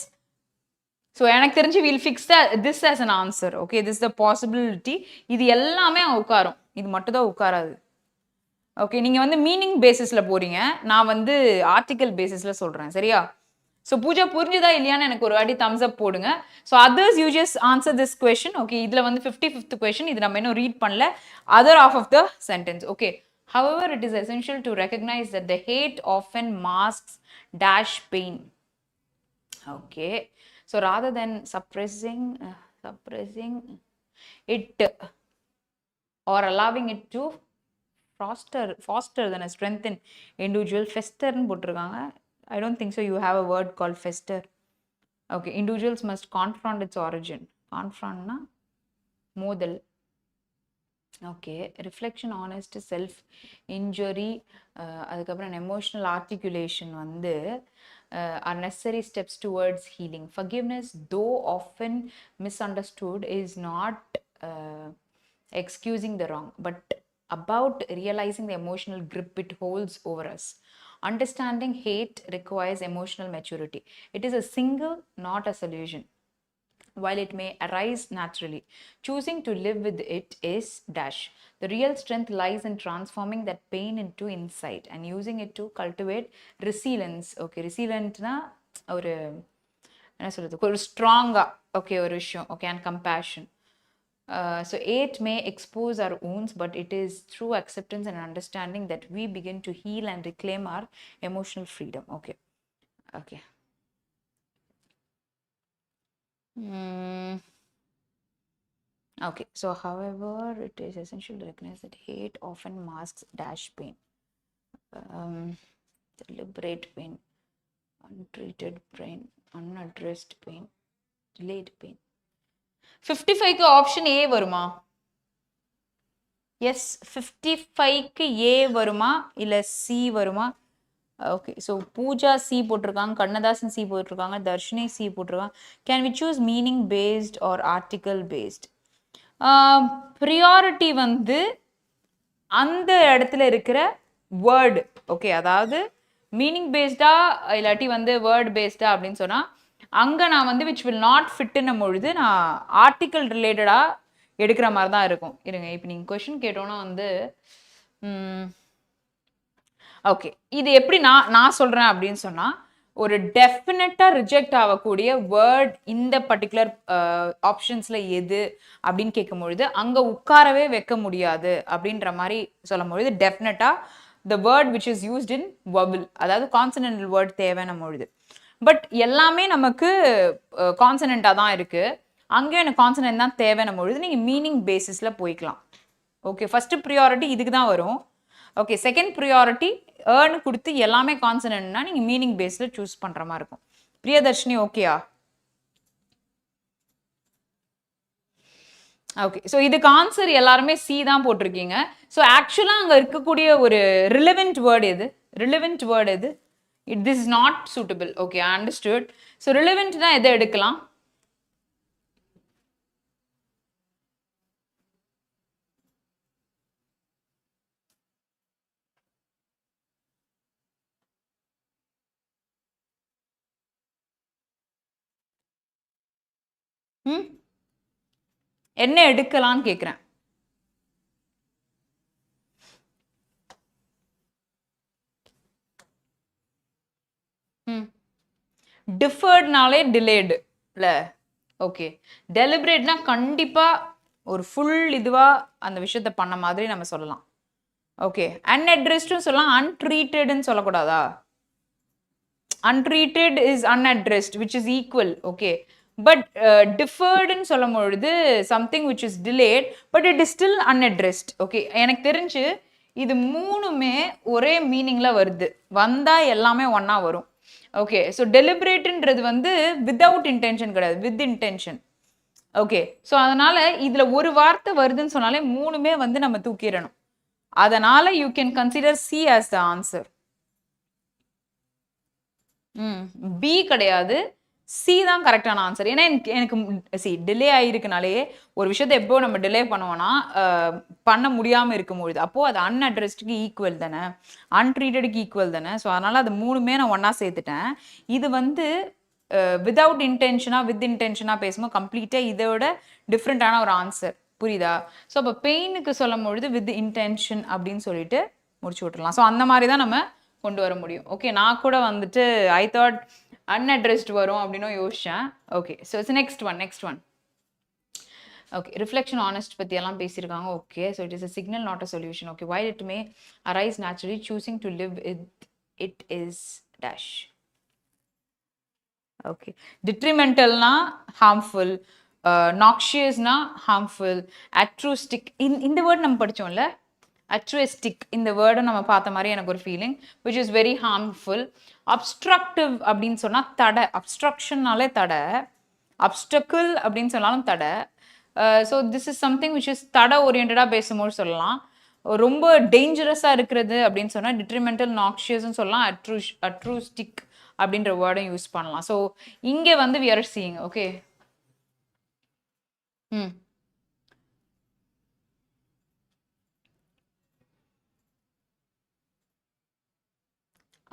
ஸோ எனக்கு தெரிஞ்சு will fix this as an answer. Okay, this the possibility. இது எல்லாமே உட்காரும், இது மட்டும் தான் உட்காராது. ஓகே, நீங்க வந்து மீனிங் பேசிஸ்ல போறீங்க, நான் வந்து ஆர்டிக்கல் பேசிஸ்ல சொல்றேன். சரியா? ஸோ பூஜா புரிஞ்சுதா இல்லையான்னு எனக்கு ஒரு வாட்டி தம்ஸ் அப் போடுங்க. So others you just answer this question. Okay, இதுல வந்து 55th கொஸ்டின், இது நம்ம இன்னும் ரீட் பண்ணல. Other of of the sentence. Okay, however it is essential to recognize that the hate often masks dash pain. Okay, so rather than suppressing it or allowing it to foster than a strengthen individual, fester ன்னு போட்டிருக்காங்க. I don't think so you have a word called fester. Okay, individuals must confront its origin. confrontனா மோதல். Okay, reflection, honest, self injury, அதுக்கப்புறம் emotional articulation வந்து are necessary steps towards healing. Forgiveness, though often misunderstood, is not excusing the wrong, but about realizing the emotional grip it holds over us. Understanding hate requires emotional maturity. It is a single, not a solution. While it may arise naturally, choosing to live with it is dash. The real strength lies in transforming that pain into insight and using it to cultivate resilience. Okay, resilient na ஒரு என்ன சொல்றது, ஒரு ஸ்ட்ராங்கா, okay, ஒரு விஷயம். Okay, and compassion. So it may expose our wounds, but it is through acceptance and understanding that we begin to heal and reclaim our emotional freedom. Okay. Okay. Okay. So, however, it is essential to recognize that hate often masks dash pain, deliberate pain, untreated pain, unaddressed pain, delayed pain. 55க்கு option A வருமா? Yes, 55க்கு ஏ வருமா இல்லை C வருமா? Okay, so Pooja C போட்டிருக்காங்க, Kannadasan C போட்டிருக்காங்க, Darshini C போட்டிருக்காங்க. Can we choose meaning based or article based? Priority வந்து அந்த இடத்துல இருக்கிற வேர்டு. ஓகே, அதாவது மீனிங் பேஸ்டா இல்லாட்டி வந்து வேர்ட் பேஸ்டா அப்படின்னு சொன்னால் அங்கே நான் வந்து விச் வில் நாட் ஃபிட்டுன்னும் பொழுது நான் ஆர்டிக்கல் ரிலேட்டடாக எடுக்கிற மாதிரி தான் இருக்கும். இருங்க, இப்போ நீங்கள் கொஷின் கேட்டோன்னா வந்து ஓகே, இது எப்படி நான் சொல்கிறேன் அப்படின்னு சொன்னால், ஒரு டெஃபினட்டாக ரிஜெக்ட் ஆகக்கூடிய வேர்ட் இந்த பர்டிகுலர் ஆப்ஷன்ஸில் எது அப்படின்னு கேட்கும்பொழுது அங்கே உட்காரவே வைக்க முடியாது அப்படின்ற மாதிரி சொல்லும் பொழுது டெஃபினட்டாக the word which is used in vowel, அதாவது கான்சனன்டல் வேர்ட் தேவைன்னும் பொழுது. பட் எல்லாமே நமக்கு கான்சனண்ட்டாக தான் இருக்குது, அங்கேயும் எனக்கு கான்சனன்ட் தான் தேவைன்னும் பொழுது நீங்கள் மீனிங் பேசிஸில் போய்க்கலாம். ஓகே, ஃபஸ்ட்டு ப்ரியாரிட்டி இதுக்கு தான் வரும். ஓகே, செகண்ட் ப்ரியாரிட்டி ஏர்னு கொடுத்து எல்லாமே கான்சனன்ட்னா நீங்கள் மீனிங் பேஸில் சூஸ் பண்ணுற மாதிரி இருக்கும். பிரியதர்ஷினி ஓகேயா? ஓகே, ஸோ இதுக்கு ஆன்சர் எல்லாருமே சி தான் போட்டிருக்கீங்க. ஸோ ஆக்சுவலாக அங்கே இருக்கக்கூடிய ஒரு ரிலவெண்ட் வேர்டு எது? ரிலவெண்ட் வேர்டு எது? This is not suitable. Okay, understood. So ரிலவெண்ட்னா எதை எடுக்கலாம்? என்ன எடுக்கலான்னு கேட்குறேன். டிஃபர்ட்னாலே டிலேடு இல்லை? ஓகே, டெலிபரேட்னா கண்டிப்பாக ஒரு ஃபுல் இதுவாக அந்த விஷயத்த பண்ண மாதிரி நம்ம சொல்லலாம். ஓகே, அன்அட்ரெஸ்டும் சொல்லலாம், அன்ட்ரீட்டட்னு சொல்லக்கூடாதா? untreated is unaddressed, which is equal. Okay, but deferredன்னு சொல்லும் பொழுது something which is delayed but it is still unaddressed. Okay, எனக்கு தெரிஞ்சு இது மூணுமே ஒரே மீனிங்ல வருது, வந்தா எல்லாமே ஒன்னா வரும். ஓகே, ஸோ டெலிபரேட்ன்றது வந்து வித்தவுட் இன்டென்ஷன் கிடையாது, வித் இன்டென்ஷன். ஓகே, ஸோ அதனால இதுல ஒரு வார்த்தை வருதுன்னு சொன்னாலே மூணுமே வந்து நம்ம தூக்கிடணும். அதனால you can consider C as the answer. B கிடையாது, சி தான் கரெக்டான ஆன்சர். ஏன்னா எனக்கு சி டிலே ஆகிருக்குனாலே ஒரு விஷயத்தை எப்போ நம்ம டிலே பண்ணுவோம்னா பண்ண முடியாமல் இருக்கும்பொழுது அப்போது அது அன்அட்ரெஸ்டுக்கு ஈக்குவல் தானே, அன்ட்ரீட்டடுக்கு ஈக்குவல் தானே. ஸோ அதனால் அது மூணுமே நான் ஒன்றா சேர்த்துட்டேன். இது வந்து வித்தவுட் இன்டென்ஷனாக வித் இன்டென்ஷனாக பேசும்போது கம்ப்ளீட்டாக இதோட டிஃப்ரெண்ட்டான ஒரு ஆன்சர். புரியுதா? ஸோ அப்போ பெயினுக்கு சொல்லும் பொழுது வித் இன்டென்ஷன் அப்படின்னு சொல்லிட்டு முடிச்சு விட்டுடலாம். ஸோ அந்த மாதிரி தான் நம்ம கொண்டு வர முடியும். ஓகே, நான் கூட வந்துட்டு ஐ தாட் அன்அட்ரெஸ்ட் வரும் அப்படின்னு யோசிச்சேன். Okay, so it's next one. Okay, reflection honest பற்றி எல்லாம் பேசியிருக்காங்க. Okay, so it is a signal not a solution. Okay, while it may arise naturally choosing to live it is dash. Okay, டிட்ரிமெண்டல்னா harmful, நாக்ஷியஸ்னா harmful, altruistic இந்த word நம்ம படித்தோம்ல, அட்ருஸ்டிக் இந்த வேர்டை நம்ம பார்த்த மாதிரி எனக்கு ஒரு feeling, which is very harmful. Obstructive அப்படின்னு சொன்னால் தடை, அப்ஸ்ட்ரக்ஷன்னாலே தடை, அப்ஸ்டக்கிள் அப்படின்னு சொன்னாலும் தடை. So this is something which is தடை ஓரியன்டாக பேசும்போது சொல்லலாம். ரொம்ப டேஞ்சரஸாக இருக்கிறது அப்படின்னு சொன்னால் டிட்ரிமெண்டல், நாக்ஷியஸ்ன்னு சொல்லலாம், அட்ரூஸ்டிக் அப்படின்ற வேர்டும் யூஸ் பண்ணலாம். ஸோ இங்கே வந்து வி ஆர் சீயிங். ஓகே,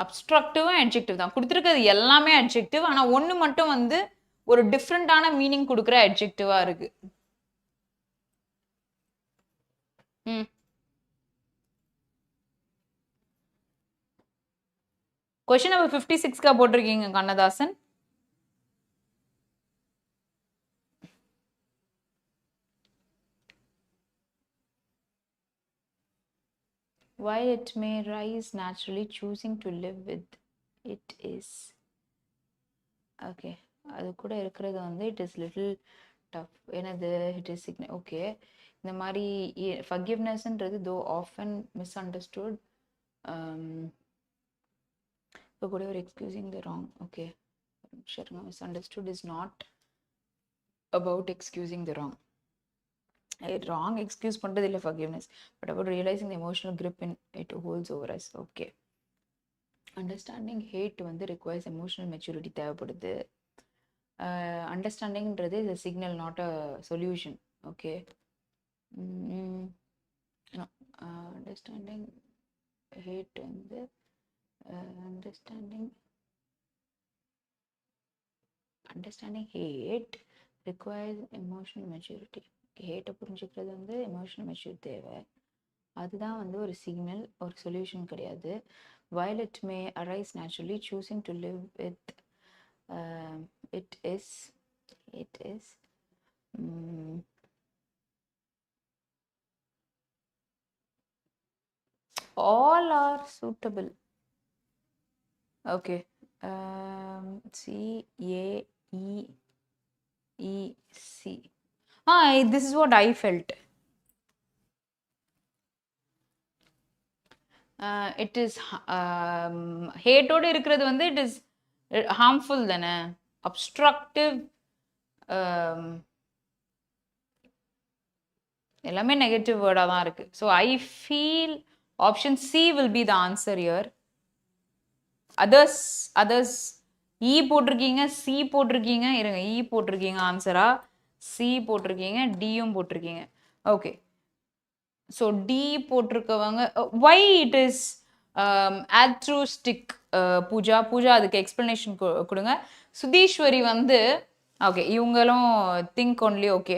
அப்ஸ்ட்ரக்டிவும் அட்ஜெக்டிவ் தான் கொடுத்துருக்கிறது, எல்லாமே அட்ஜெக்டிவ். ஆனால் ஒன்று மட்டும் வந்து ஒரு டிஃப்ரெண்டான மீனிங் கொடுக்குற அட்ஜெக்டிவா இருக்கு. கொஸ்டின் நம்பர் 56 போட்டிருக்கீங்க Kannadasan. while it may rise naturally, choosing to live with it is okay. அது கூட இருக்கிறது வந்து it is little tough. என்னது it is okay. இந்த மாதிரி forgivenessன்றது though often misunderstood. இப்போ கூட ஒரு excusing the wrong. Okay, misunderstood is not about excusing the wrong. Wrong excuse பண்றது இல்லை forgiveness, but about realizing the emotional grip in it holds over us. Okay, understanding hate வந்து requires emotional maturity தேவைப்படுது. Understandingன்றது is a signal, not a solution. Okay, no, understanding hate வந்து understanding hate requires emotional maturity. ஹேட்டை புரிஞ்சுக்கிறது வந்து emotional maturity தேவை. அதுதான் வந்து ஒரு signal, ஒரு சொல்யூஷன் கிடையாது. while it may arise naturally, choosing to live with it is all are suitable. Okay, CAEEC. This is what I felt. It is hate ஓட இருக்கிறது வந்து it is harmful தானே, obstructive, எல்லாமே நெகட்டிவ் வேர்டாக தான் இருக்கு. So I feel option C will be the answer here. Others E போட்டிருக்கீங்க, C போட்டிருக்கீங்க, இருங்க இ போட்டிருக்கீங்க ஆன்சரா, சி போட்டிருக்கீங்க, டியும் போட்டிருக்கீங்க. ஓகே, ஸோ டி போட்டிருக்கவங்க why it is altruistic. Pooja அதுக்கு எக்ஸ்பிளனேஷன் கொடுங்க. சுதீஸ்வரி வந்து ஓகே, இவங்களும் திங்க் ஒன்லி ஓகே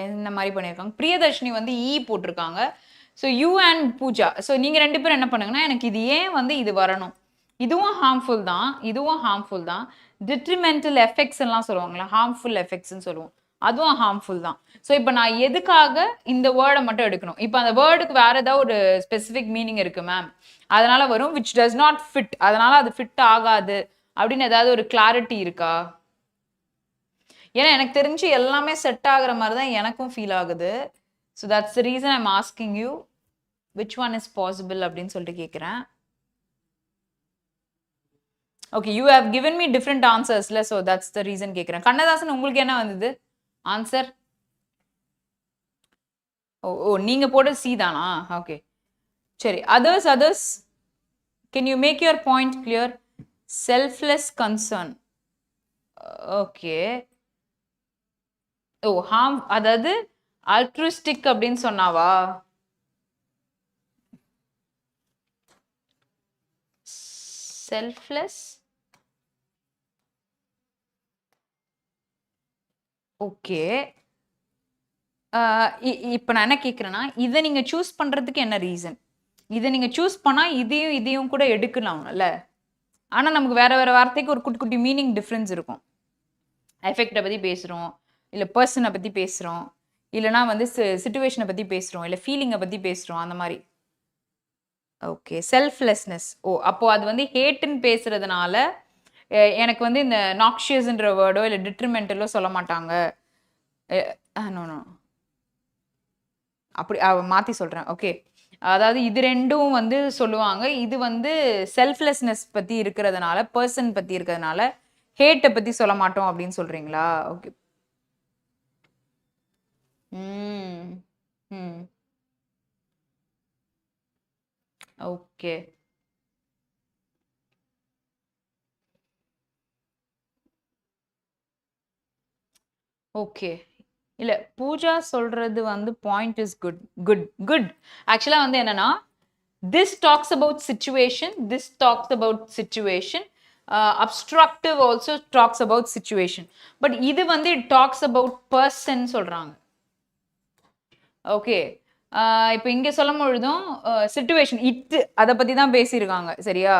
என்ன மாதிரி பண்ணியிருக்காங்க. பிரியதர்ஷினி வந்து இ போட்டிருக்காங்க. So you and Pooja, so நீங்கள் ரெண்டு பேரும் என்ன பண்ணுங்கன்னா, எனக்கு இது ஏன் வந்து இது வரணும், இதுவும் ஹார்ம்ஃபுல் தான், இதுவும் ஹார்ம்ஃபுல் தான். டிட்ரிமெண்டல் எஃபெக்ட்ஸ் எல்லாம் சொல்லுவாங்களா, ஹார்ம்ஃபுல் எஃபெக்ட்ஸ்ன்னு சொல்லுவோம், அதுவும் ஹார்ம்ஃபுல் தான். ஸோ இப்போ நான் எதுக்காக இந்த வேர்டை மட்டும் எடுக்கணும்? இப்போ அந்த வேர்டுக்கு வேற ஏதாவது ஒரு ஸ்பெசிஃபிக் மீனிங் இருக்கு மேம், அதனால வரும் விச் டஸ் நாட் ஃபிட், அதனால அது ஃபிட் ஆகாது அப்படின்னு ஏதாவது ஒரு கிளாரிட்டி இருக்கா? ஏன்னா எனக்கு தெரிஞ்சு எல்லாமே செட் ஆகுற மாதிரி தான் எனக்கும் ஃபீல் ஆகுது. So that's the reason I'm asking you which one is possible அப்படின்னு சொல்லிட்டு கேட்குறேன். Okay, you have given me different answersல, ஸோ தட்ஸ் த ரீசன் கேட்குறேன். கண்ணதாசன் உங்களுக்கு என்ன வந்தது ஆன்சர்? ஓ நீங்க போட சி தானா? ஓகே சரி. Others can you make your point clear? Selfless concern. Okay, oh harm, அதாவது ஆல்ட்ருஸ்டிக் அப்படின்னு சொன்னாவா? செல்ஃப்லெஸ். ஓகே, இப்போ நான் என்ன கேட்குறேன்னா, இதை நீங்கள் சூஸ் பண்ணுறதுக்கு என்ன ரீசன்? இதை நீங்கள் சூஸ் பண்ணால் இதையும் கூட எடுக்கலாம்ல. ஆனால் நமக்கு வேற வார்த்தைக்கு ஒரு குட்டி மீனிங் டிஃப்ரென்ஸ் இருக்கும். எஃபெக்டை பற்றி பேசுகிறோம், இல்லை பர்சனை பற்றி பேசுகிறோம், இல்லைனா வந்து சிச்சுவேஷனை பற்றி பேசுகிறோம், இல்லை ஃபீலிங்கை பற்றி பேசுகிறோம், அந்த மாதிரி. Okay, selflessness. ஓ அப்போ அது வந்து ஹேட்டுன்னு பேசுறதுனால எனக்கு வந்து இந்த நாக்ஷியஸ்ன்ற வேர்டோ இல்லை டிட்ரிமெண்டலோ சொல்ல மாட்டாங்க. நோ அப்படி மாற்றி சொல்கிறேன். ஓகே, அதாவது இது ரெண்டும் வந்து சொல்லுவாங்க. இது வந்து செல்ஃப்லெஸ்னஸ் பற்றி இருக்கிறதுனால, பர்சன் பற்றி இருக்கிறதுனால ஹேட்டை பற்றி சொல்ல மாட்டோம் அப்படின்னு சொல்கிறீங்களா? ஓகே. Okay, okay. இல்லை, பூஜா சொல்றது வந்து பாயிண்ட் இஸ் குட். ஆக்சுவலாக வந்து என்னன்னா, this talks about situation, this talks about situation, obstructive also talks about situation. But இது வந்து இட் டாக்ஸ் அபவுட் பர்சன் சொல்றாங்க. ஓகே, இப்போ இங்கே சொல்லும் பொழுதும் சிச்சுவேஷன் அதை பற்றி தான் பேசியிருக்காங்க, சரியா?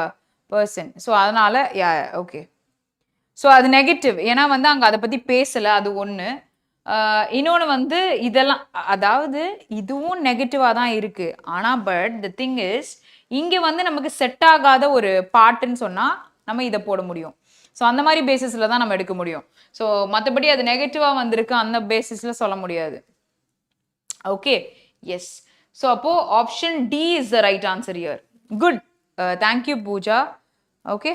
பர்சன். ஸோ அதனால ஓகே, ஸோ அது நெகட்டிவ். ஏன்னா வந்து அங்கே அதை பற்றி பேசலை, அது ஒன்று. இன்னொன்று வந்து இதெல்லாம் அதாவது இதுவும் நெகட்டிவாக தான் இருக்கு. ஆனால் பட் த திங் இஸ் இங்கே வந்து நமக்கு செட் ஆகாத ஒரு பார்ட்டுன்னு சொன்னால் நம்ம இதை போட முடியும். ஸோ அந்த மாதிரி பேசிஸில் தான் நம்ம எடுக்க முடியும். ஸோ மற்றபடி அது நெகட்டிவாக வந்திருக்கு அந்த பேசிஸில் சொல்ல முடியாது. Okay, yes. ஸோ அப்போ option D is the right answer here. Good, thank you Pooja. Okay,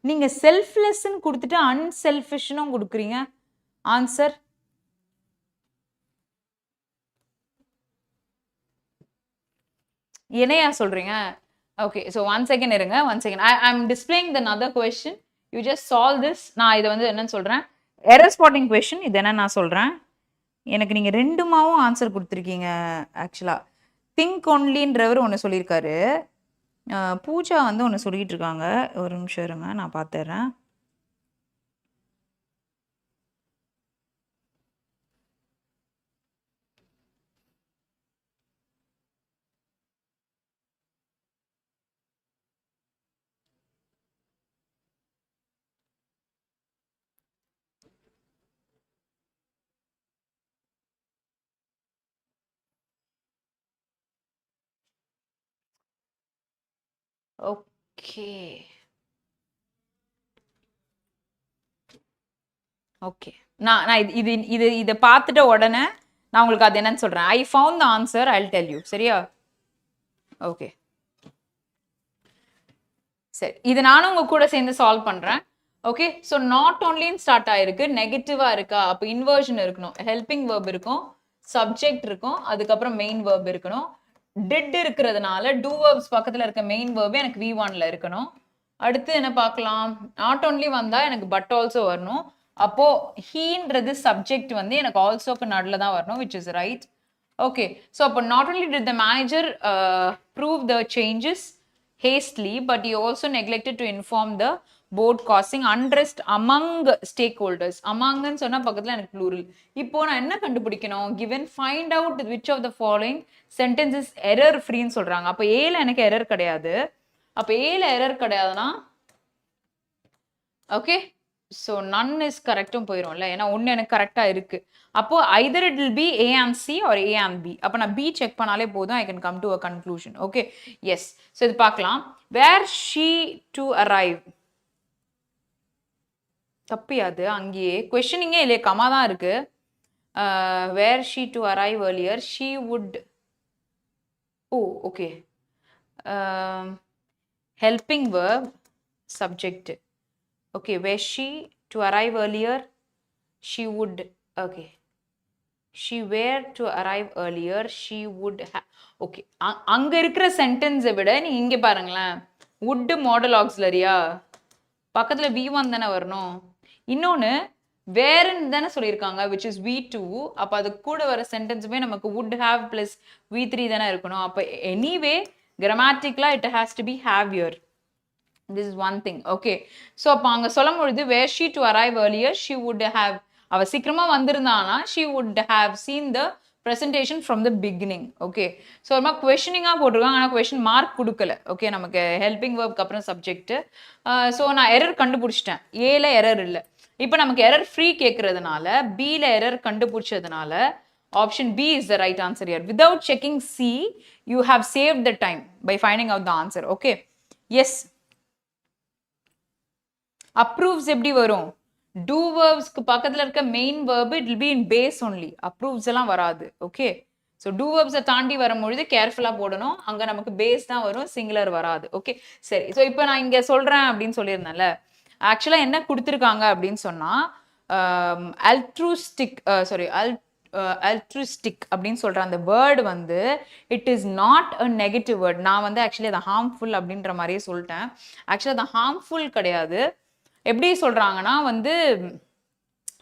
நீங்க செல்ஃப்லெஸ்ன்னு கொடுத்துட்டு அன்செல்ஃபிஷ்னும் கொடுக்குறீங்க ஆன்சர். என்னையா சொல்றீங்க? ஓகே, ஸோ 1 செகண்ட் இருங்க, 1 second. I am displaying the another question. You just solve this. நான் இதை வந்து என்னன்னு சொல்றேன், எரர் ஸ்பாட்டிங் கொஸ்டின். இது என்ன நான் சொல்றேன், எனக்கு நீங்க ரெண்டுமாவும் ஆன்சர் கொடுத்துருக்கீங்க. ஆக்சுவலா திங்க் ஒன்லின்றவர் ஒன்று சொல்லியிருக்காரு, பூஜா வந்து ஒன்று சொல்லிட்டு இருக்காங்க. ஒரு நிமிஷம் இருங்க, நான் பார்த்துறேன். ஓகே ஓகே, நான் இது இது இதை பார்த்துட்ட உடனே நான் உங்களுக்கு அது என்னன்னு சொல்றேன். I found the answer, I will tell you. சரியா? ஓகே, சரி, இது நானும் உங்க கூட சேர்ந்து சால்வ் பண்றேன். ஓகே, ஸோ நாட் ஓன்லின்னு ஸ்டார்ட் ஆயிருக்கு, நெகட்டிவா இருக்கா, அப்போ இன்வர்ஷன் இருக்கணும், ஹெல்பிங் வேர்ப் இருக்கும், சப்ஜெக்ட் இருக்கும், அதுக்கப்புறம் மெயின் வேர்ப் இருக்கணும். டிட் இருக்கிறதுனால டூ வேர்ப்ஸ் பக்கத்துல இருக்க மெயின் வேர்பே எனக்கு V1ல இருக்கணும். அடுத்து என்ன பார்க்கலாம், நாட் ஓன்லி வந்தா எனக்கு பட் ஆல்சோ வரணும். அப்போ ஹீன்றது சப்ஜெக்ட் வந்து எனக்கு ஆல்சோக்கு நடுல தான் வரணும், which is right. Okay, so அப்போ not only did the manager approve the changes hastily, but he also neglected to inform the board, causing unrest among stakeholders. among ன்னு சொன்னா பக்கத்துல எனக்கு plural. இப்போ நான் என்ன கண்டுபிடிக்கணும், given find out which of the following sentence is error free ன்னு சொல்றாங்க. அப்போ ஏல எனக்கு எரர் கிடையாது. அப்போ ஏல எரர் கிடையாதுன்னா ஓகே, ஸோ நன் இஸ் கரெக்டும் போயிடும்ல, ஏன்னா ஒன்று எனக்கு கரெக்டாக இருக்கு. அப்போ either it will be A and C or A and B. அப்போ நான் B செக் பண்ணாலே போதும், I can come to a conclusion. Okay, yes. So இது பார்க்கலாம். where she to arrive, தப்பியாது, அங்கேயே கொஸ்டினிங்கே இல்லையே, கமா தான் இருக்கு. where she to arrive earlier, she would, oh okay, helping verb subject. okay, where she to arrive earlier, she would, okay, she were to arrive earlier, she would have. okay, அங்க இருக்கிற சென்டென்ஸை விட நீ இங்க பாருங்களேன், would model ஆக்ஸிலரியா, பக்கத்துல V1 தானே வரணும். இன்னொன்னு வேறன்னு தானே சொல்லியிருக்காங்க, which is V2. அப்ப அது கூட வர சென்டென்ஸுமே நமக்கு would have plus V3 தானே இருக்கணும். அப்ப anyway கிராமட்டிக்கலா it has to be have here. This is one thing. okay, so அப்ப அங்க சொல்லும் பொழுது where she to arrive earlier, she would have, அவ சீக்கிரமா வந்திருந்தானா she would have seen the presentation from the beginning. okay, so நம்ம questioning போட்டிருக்காங்க, ஆனா question mark கொடுக்கல. okay, நமக்கு helping verb அப்புறம் subject. so நான் எரர் கண்டுபிடிச்சிட்டேன், ஏல எரர் இல்லை. இப்போ நமக்கு எரர் ஃப்ரீ கேட்கறதுனால பில error கண்டுபிடிச்சதுனால option B is the right answer here. Without checking C, you have saved the time by finding out the answer. okay, yes. approves எப்படி வரும், do verbsக்கு பக்கத்துல இருக்க main verb it will be in base only, approves எல்லாம் வராது. okay, so do verbs தாண்டி வரும்பொழுது கேர்ஃபுல்லா போடணும், அங்க நமக்கு பேஸ் தான் வரும், சிங்குலர் வராது. ஓகே, சரி. ஸோ இப்போ நான் இங்க சொல்றேன் அப்படின்னு சொல்லியிருந்தேன்ல, ஆக்சுவலா என்ன கொடுத்துருக்காங்க அப்படின்னு சொன்னா altruistic அப்படின்னு சொல்ற அந்த வேர்டு வந்து it is not a negative word. நான் வந்து ஆக்சுவலி அதை ஹார்ம்ஃபுல் அப்படின்ற மாதிரியே சொல்லிட்டேன். ஆக்சுவலி அது ஹார்ம்ஃபுல் கிடையாது. எப்படி சொல்றாங்கன்னா வந்து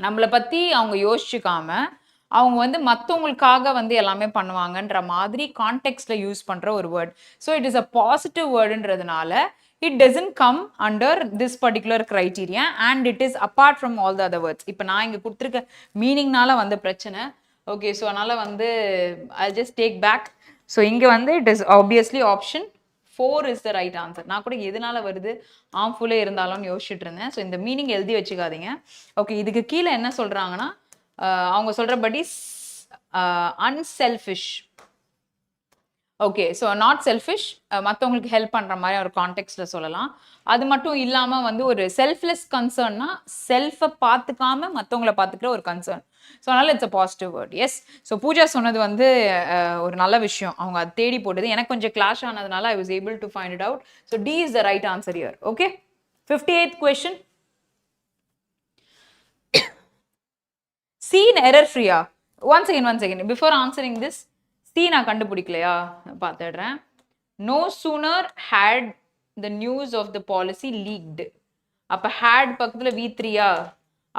நம்மளை பத்தி அவங்க யோசிச்சுக்காம அவங்க வந்து மற்றவங்களுக்காக வந்து எல்லாமே பண்ணுவாங்கன்ற மாதிரி கான்டெக்ட்ல யூஸ் பண்ற ஒரு word. So it is a positive வேர்டுன்றதுனால it doesn't come under this particular criteria and it is apart from all the other words. இப்போ நான் இங்க கொடுத்திருக்க மீனிங்னால வந்த பிரச்சனை. ஓகே, ஸோ அதனால வந்து I'll just take back. So இங்க வந்து it is obviously option 4 is the right answer. நான் கூட எதனால வருது harmful இருந்தாலும்னு யோசிச்சுட்டு இருந்தேன். ஸோ இந்த மீனிங் எழுதி வச்சுக்காதீங்க. ஓகே, இதுக்கு கீழே என்ன சொல்றாங்கன்னா அவங்க சொல்றபடி unselfish. Okay, so not selfish, மற்றவங்களுக்கு ஹெல்ப் பண்ணுற மாதிரி ஒரு கான்டெக்ட்ல சொல்லலாம். அது மட்டும் இல்லாமல் வந்து ஒரு செல்ஃப்லெஸ் கன்சர்ன்னா செல்ஃபை பார்த்துக்காம மற்றவங்கள பார்த்துக்கிற ஒரு கன்சர்ன். ஸோ அதனால it's a positive word. Yes, so Pooja சொன்னது வந்து ஒரு நல்ல விஷயம். அவங்க அதை தேடி போட்டது எனக்கு கொஞ்சம் கிளாஷ் ஆனதுனால I was able to find it out. So D is the right answer here. Okay, 58th question. Seen error free-ஆ? Once again, before answering this, C நான் கண்டுபிடிக்கலையா பார்த்துடுறேன். No sooner had the news of the policy leaked. அப்போ had பக்கத்தில் V3-ஆ?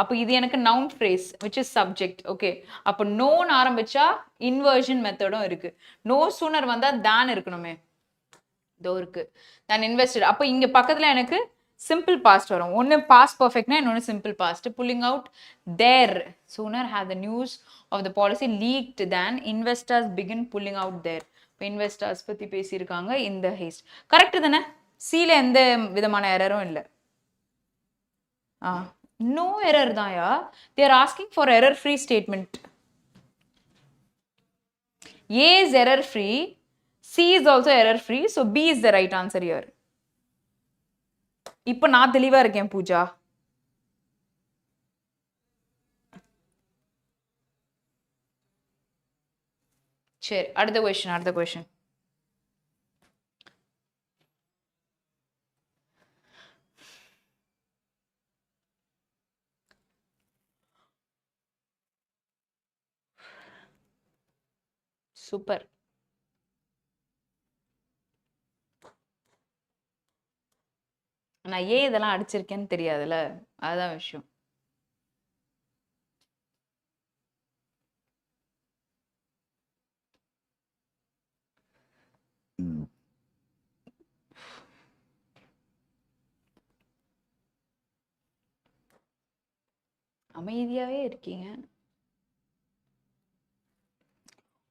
அப்போ இது எனக்கு noun phrase which is subject. Okay, அப்போ known ஆரம்பிச்சா inversion மெத்தடும் இருக்கு. No sooner வந்தா than இருக்கணுமே, இதோ இருக்கு, than invested. அப்போ இங்க பக்கத்தில் எனக்கு simple past வரும். ஒன்று past perfectனா இன்னொன்று simple past. Pulling out there. Sooner had the news of the policy leaked than investors begin pulling out there. இப்போ investors பற்றி பேசியிருக்காங்க in the haste. கரெக்ட் தானே? சில எந்த விதமான எரரும் இல்லை. நோ எரர் தான்யா. they are asking for error free statement. A is error free, C is also error free, so B is the right answer here. இப்போ நான் தெளிவா இருக்கேன் பூஜா. சரி, அடுத்த கொஸ்டின். சூப்பர். நான் ஏன் இதெல்லாம் அடிச்சிருக்கேன்னு தெரியாதுல்ல, அதுதான் விஷயம். அமைதியாவே இருக்கீங்க.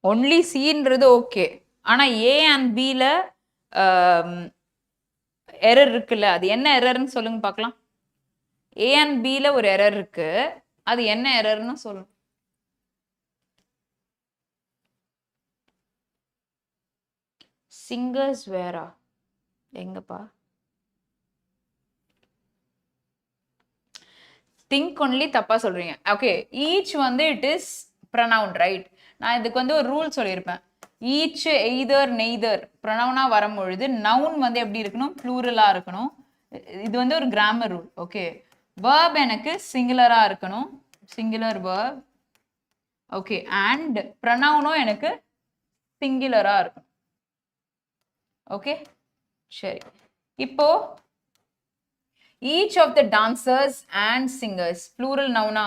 ஒன்லி சின்றது ஓகே, ஆனா ஏ அண்ட் பில எரர் இருக்குல்ல, அது என்ன எரர்னு சொல்லுங்க பார்க்கலாம். ஏ அண்ட் பில ஒரு எரர் இருக்கு, அது என்ன எரர்னு சொல்லுங்க. சிங்கர்ஸ் வேரா எங்கப்பா? திங்க் ஒன்லி தப்பா சொல்றீங்க. ஓகே, ஈச் வந்து இட் இஸ் ப்ரனவுன், ரைட்? நான் இதுக்கு வந்து ஒரு ரூல் சொல்லியிருப்பேன். ஈச், எய்தர், நெய்தர் ப்ரனவுனா வரும்பொழுது நவுன் வந்து எப்படி இருக்கணும்? ப்ளூரலா இருக்கணும். இது வந்து ஒரு கிராமர் ரூல். ஓகே, வேர்ப் எனக்கு சிங்குலரா இருக்கணும், சிங்குலர் வேர்ப். ஓகே, அண்ட் ப்ரனவுனும் எனக்கு சிங்குலரா இருக்கணும். ஓகே, சரி. இப்போ each of the dancers and singers, plural noun,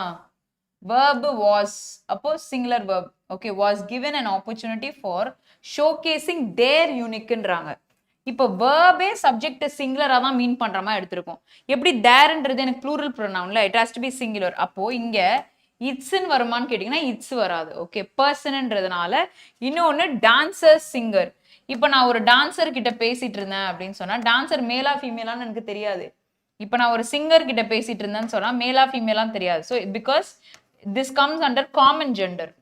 verb was, அப்போ singular verb. Okay, was given an opportunity for showcasing their uniqueன்றாங்க. இப்போ verb subject singular தான் மீன் பண்ற மாதிரி எடுத்திருக்கோம். எப்படி thereன்றது எனக்கு plural pronounல it has to be singular. அப்போ இங்க இட்ஸ்ன்னு வருமான்னு கேட்டீங்கன்னா இட்ஸ் வராது. ஓகே, பர்சன்ன்றதுனால. இன்னொன்னு டான்சர், சிங்கர். இப்போ நான் ஒரு டான்சர் கிட்ட பேசிட்டு இருந்தேன் அப்படின்னு சொன்னா டான்சர் மேலா ஃபீமேலான்னு எனக்கு தெரியாது. இப்போ நான் ஒரு சிங்கர் கிட்ட பேசிட்டு இருந்தேன்னு சொன்னா மேலா ஃபீமேலான்னு தெரியாது. So because this comes under common gender.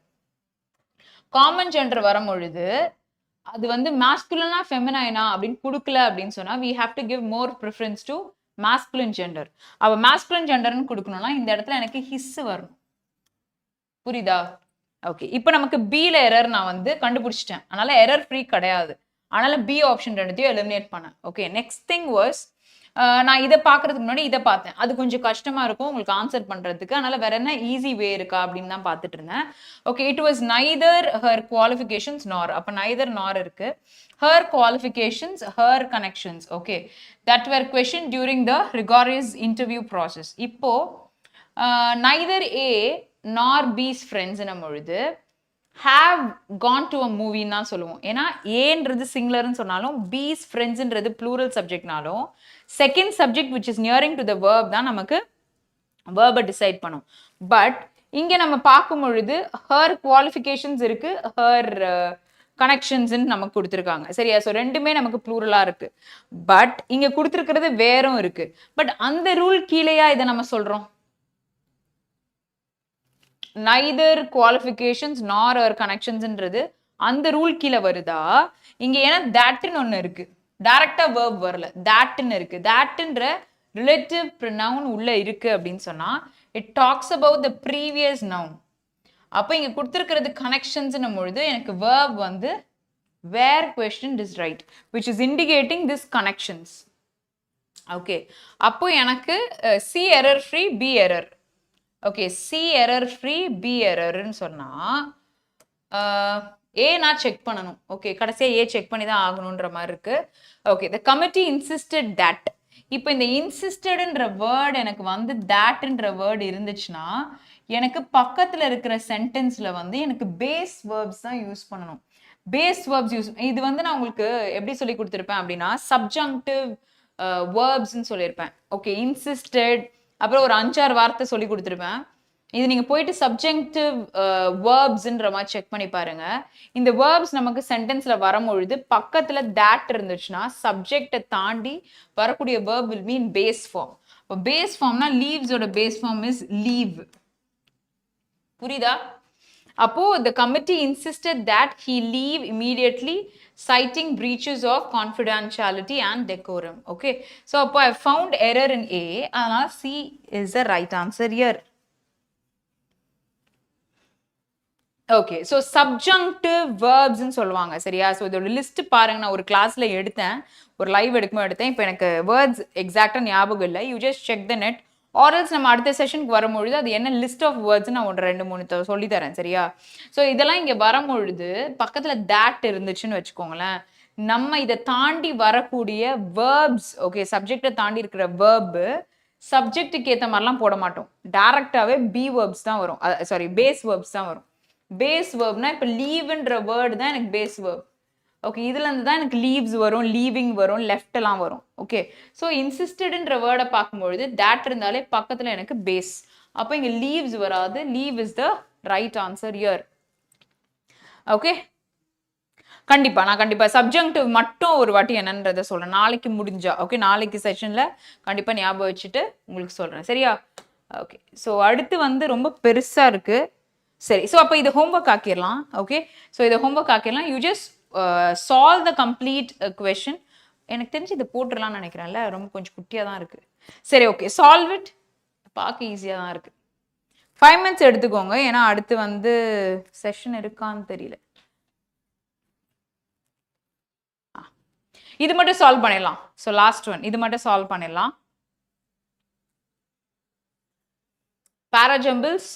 Common gender வரும்பொழுது அது வந்து மாஸ்குலினா ஃபெமினைனா அப்படின்னு கொடுக்கல அப்படின்னு சொன்னா we have to give more preference to masculine gender. அப்ப masculine genderன்னு கொடுக்கணும்னா இந்த இடத்துல எனக்கு his வரணும். புரியுதா? ஓகே, இப்போ நமக்கு பில எரர் நான் வந்து கண்டுபிடிச்சிட்டேன், அதனால எரர் ஃப்ரீ கிடையாது. அதனால பி ஆப்ஷன் ரெண்டுத்தையும் எலிமினேட் பண்ணேன். ஓகே, நெக்ஸ்ட் திங் வாஸ் நான் இதை பார்க்கறதுக்கு முன்னாடி இதை பார்த்தேன். அது கொஞ்சம் கஷ்டமா இருக்கும் உங்களுக்கு ஆன்சர் பண்றதுக்கு, அதனால வேற என்ன ஈஸி வே இருக்கா அப்படின்னு தான் பார்த்துட்டு இருந்தேன். Okay, it was neither her qualifications nor. அப்போ நைதர் நார் இருக்கு. Her qualifications, her connections. Okay, that were question during the rigorous interview process. இப்போ நைதர் ஏ நார் பீஸ் ஃப்ரெண்ட்ஸ்னும் பொழுது have gone to a movie தான் சொல்லுவோம். ஏன்னா ஏன்றது சிங்குலர்னு சொன்னாலும் பீஸ் ஃப்ரெண்ட்ஸ்ன்றது ப்ளூரல் சப்ஜெக்ட்னாலும் second subject which is nearing to the verb தான் நமக்கு verb டிசைட் பண்ணும். பட் இங்க நம்ம பார்க்கும் பொழுது her qualifications இருக்கு, her கனெக்ஷன்ஸ்ன்னு நமக்கு கொடுத்துருக்காங்க சரியா ஸோ ரெண்டுமே நமக்கு ப்ளூரலா இருக்கு பட் இங்க கொடுத்துருக்கிறது வேறும் இருக்கு பட் அந்த ரூல் கீழேயா இதை நம்ம சொல்றோம் நைதர் குவாலிஃபிகேஷன்ஸ் நார் ஆர் கனெக்ஷன்ஸ்ன்றது அந்த ரூல் கீழே வருதா இங்க ஏன்னா தட்னு ஒண்ணு இருக்கு டைரக்டா வேர்ப் வரல தட்னு இருக்கு தட்ன்ற ரிலேட்டிவ் ப்ரொனவுன் உள்ள இருக்கு அப்படின்னு சொன்னா it talks about the previous noun அப்ப இங்க கொடுத்திருக்கிறது கனெக்ஷன்ஸ்னும் பொழுது எனக்கு verb வந்து where questioned is right which is indicating this connections okay அப்போ எனக்கு C error free B error okay C error free B error ன்னு சொன்னா A நான் செக் பண்ணணும் ஓகே கடைசியா A செக் பண்ணி தான் ஆகணும்ன்ற மாதிரி இருக்கு okay the committee insisted that இப்போ இந்த இன்சிஸ்டட்ன்ற வேர்ட் எனக்கு வந்து thatன்ற வேர்ட் இருந்துச்சுன்னா எனக்கு பக்கத்துல இருக்கிற சென்டென்ஸ்ல வந்து எனக்கு பேஸ் வேர்ப்ஸ் தான் யூஸ் பண்ணணும் பேஸ் வேர்ப்ஸ் யூஸ் இது வந்து நான் உங்களுக்கு எப்படி சொல்லி கொடுத்துருப்பேன் அப்படின்னா சப்ஜங்டிவ் வேர்ப்ஸ்ன்னு சொல்லியிருப்பேன் ஓகே இன்சிஸ்டட் அப்புறம் ஒரு 5-6 வார்த்தை சொல்லி கொடுத்துருப்பேன் இது நீங்க போயிட்டு சப்ஜெக்டிவ் வேர்ப்ஸ்ன்ற மாதிரி செக் பண்ணி பாருங்க இந்த வேர்ப்ஸ் நமக்கு சென்டென்ஸ்ல வரும்பொழுது பக்கத்துல that இருந்துச்சுன்னா சப்ஜெக்டை தாண்டி வரக்கூடிய verb will mean base form இப்போ பேஸ் ஃபார்ம்னா லீவ்ஸோட பேஸ் ஃபார்ம் இஸ் லீவ் புரியுதா அப்போ the committee insisted that he leave immediately citing breaches of confidentiality and decorum okay so அப்போ I found error in A அதனால C is the right answer here okay so subjunctive வேர்ப்ஸ்ன்னு சொல்லுவாங்க சரியா so இதோட list பாருங்க நான் ஒரு கிளாஸ்ல எடுத்தேன் ஒரு லைவ் எடுக்கும்போது எடுத்தேன் இப்போ எனக்கு வேர்ட்ஸ் எக்ஸாக்டா ஞாபகம் இல்லை you just check the net ஆரல்ஸ் நம்ம அடுத்த செஷனுக்கு வரும்பொழுது அது என்ன லிஸ்ட் ஆஃப் வேர்ட்ஸ் நான் 1-2-3 சொல்லி தரேன் சரியா ஸோ இதெல்லாம் இங்க வரும்பொழுது பக்கத்துல that இருந்துச்சுன்னு வச்சுக்கோங்களேன் நம்ம இதை தாண்டி வரக்கூடிய வேர்ப்ஸ் ஓகே சப்ஜெக்டை தாண்டி இருக்கிற வேர்பு சப்ஜெக்டுக்கு ஏற்ற மாதிரிலாம் போட மாட்டோம் டைரக்டாவே பி வேர்ப்ஸ் தான் வரும் சாரி பேஸ் வேர்ப்ஸ் தான் வரும் பேஸ் வேர்ப்னா இப்போ லீவ்ன்ற வேர்டு தான் எனக்கு பேஸ் வேர்ப் ஓகே இதுல இருந்து தான் எனக்கு லீவ்ஸ் வரும் லீவிங் வரும் லெஃப்ட் எல்லாம் வரும் ஓகே ஸோ இன்சிஸ்டட்ன்ற வேர்டை பார்க்கும்பொழுது that இருந்தாலே பக்கத்துல எனக்கு பேஸ் அப்போ இங்க லீவ்ஸ் வராது leave is the right answer year okay கண்டிப்பா நான் கண்டிப்பா சப்ஜெக்டிவ் மட்டும் ஒரு வாட்டி என்னன்றதை சொல்றேன் நாளைக்கு முடிஞ்சா ஓகே நாளைக்கு செஷன்ல கண்டிப்பா ஞாபகம் வச்சுட்டு உங்களுக்கு சொல்றேன் சரியா ஓகே ஸோ அடுத்து வந்து ரொம்ப பெருசா இருக்கு சரி ஸோ அப்போ இது ஹோம்ஒர்க் ஆக்கிடலாம் ஓகே ஸோ இதை ஹோம்ஒர்க் ஆக்கிடலாம் you just solve the complete question எனக்கு தெரிஞ்சு இதை போட்டுடலாம்னு நினைக்கிறேன்ல ரொம்ப கொஞ்சம் குட்டியாக தான் இருக்கு சரி ஓகே சால்வ் இட் பார்க்க ஈஸியாக தான் இருக்கு 5 மினிட்ஸ் எடுத்துக்கோங்க ஏன்னா அடுத்து வந்து செஷன் இருக்கான்னு தெரியல இது மட்டும் சால்வ் பண்ணிடலாம் ஸோ லாஸ்ட் ஒன் இது மட்டும் சால்வ் பண்ணிடலாம் பாராஜம்பிள்ஸ்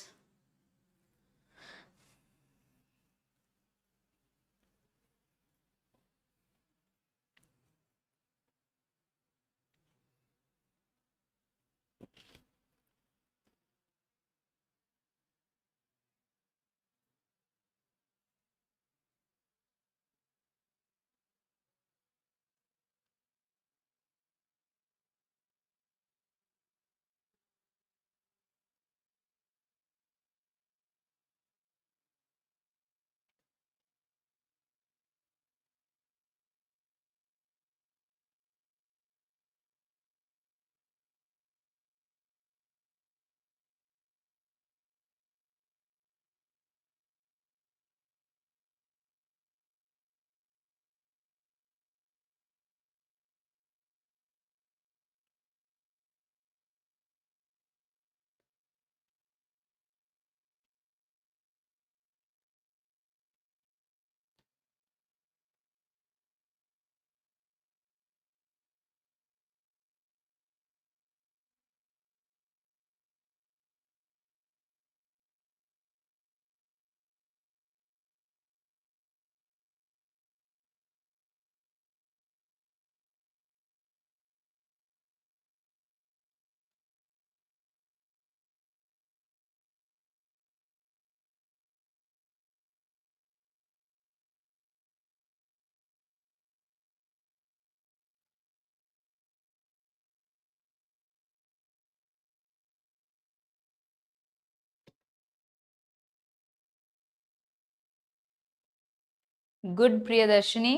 Good, Priyadarshini.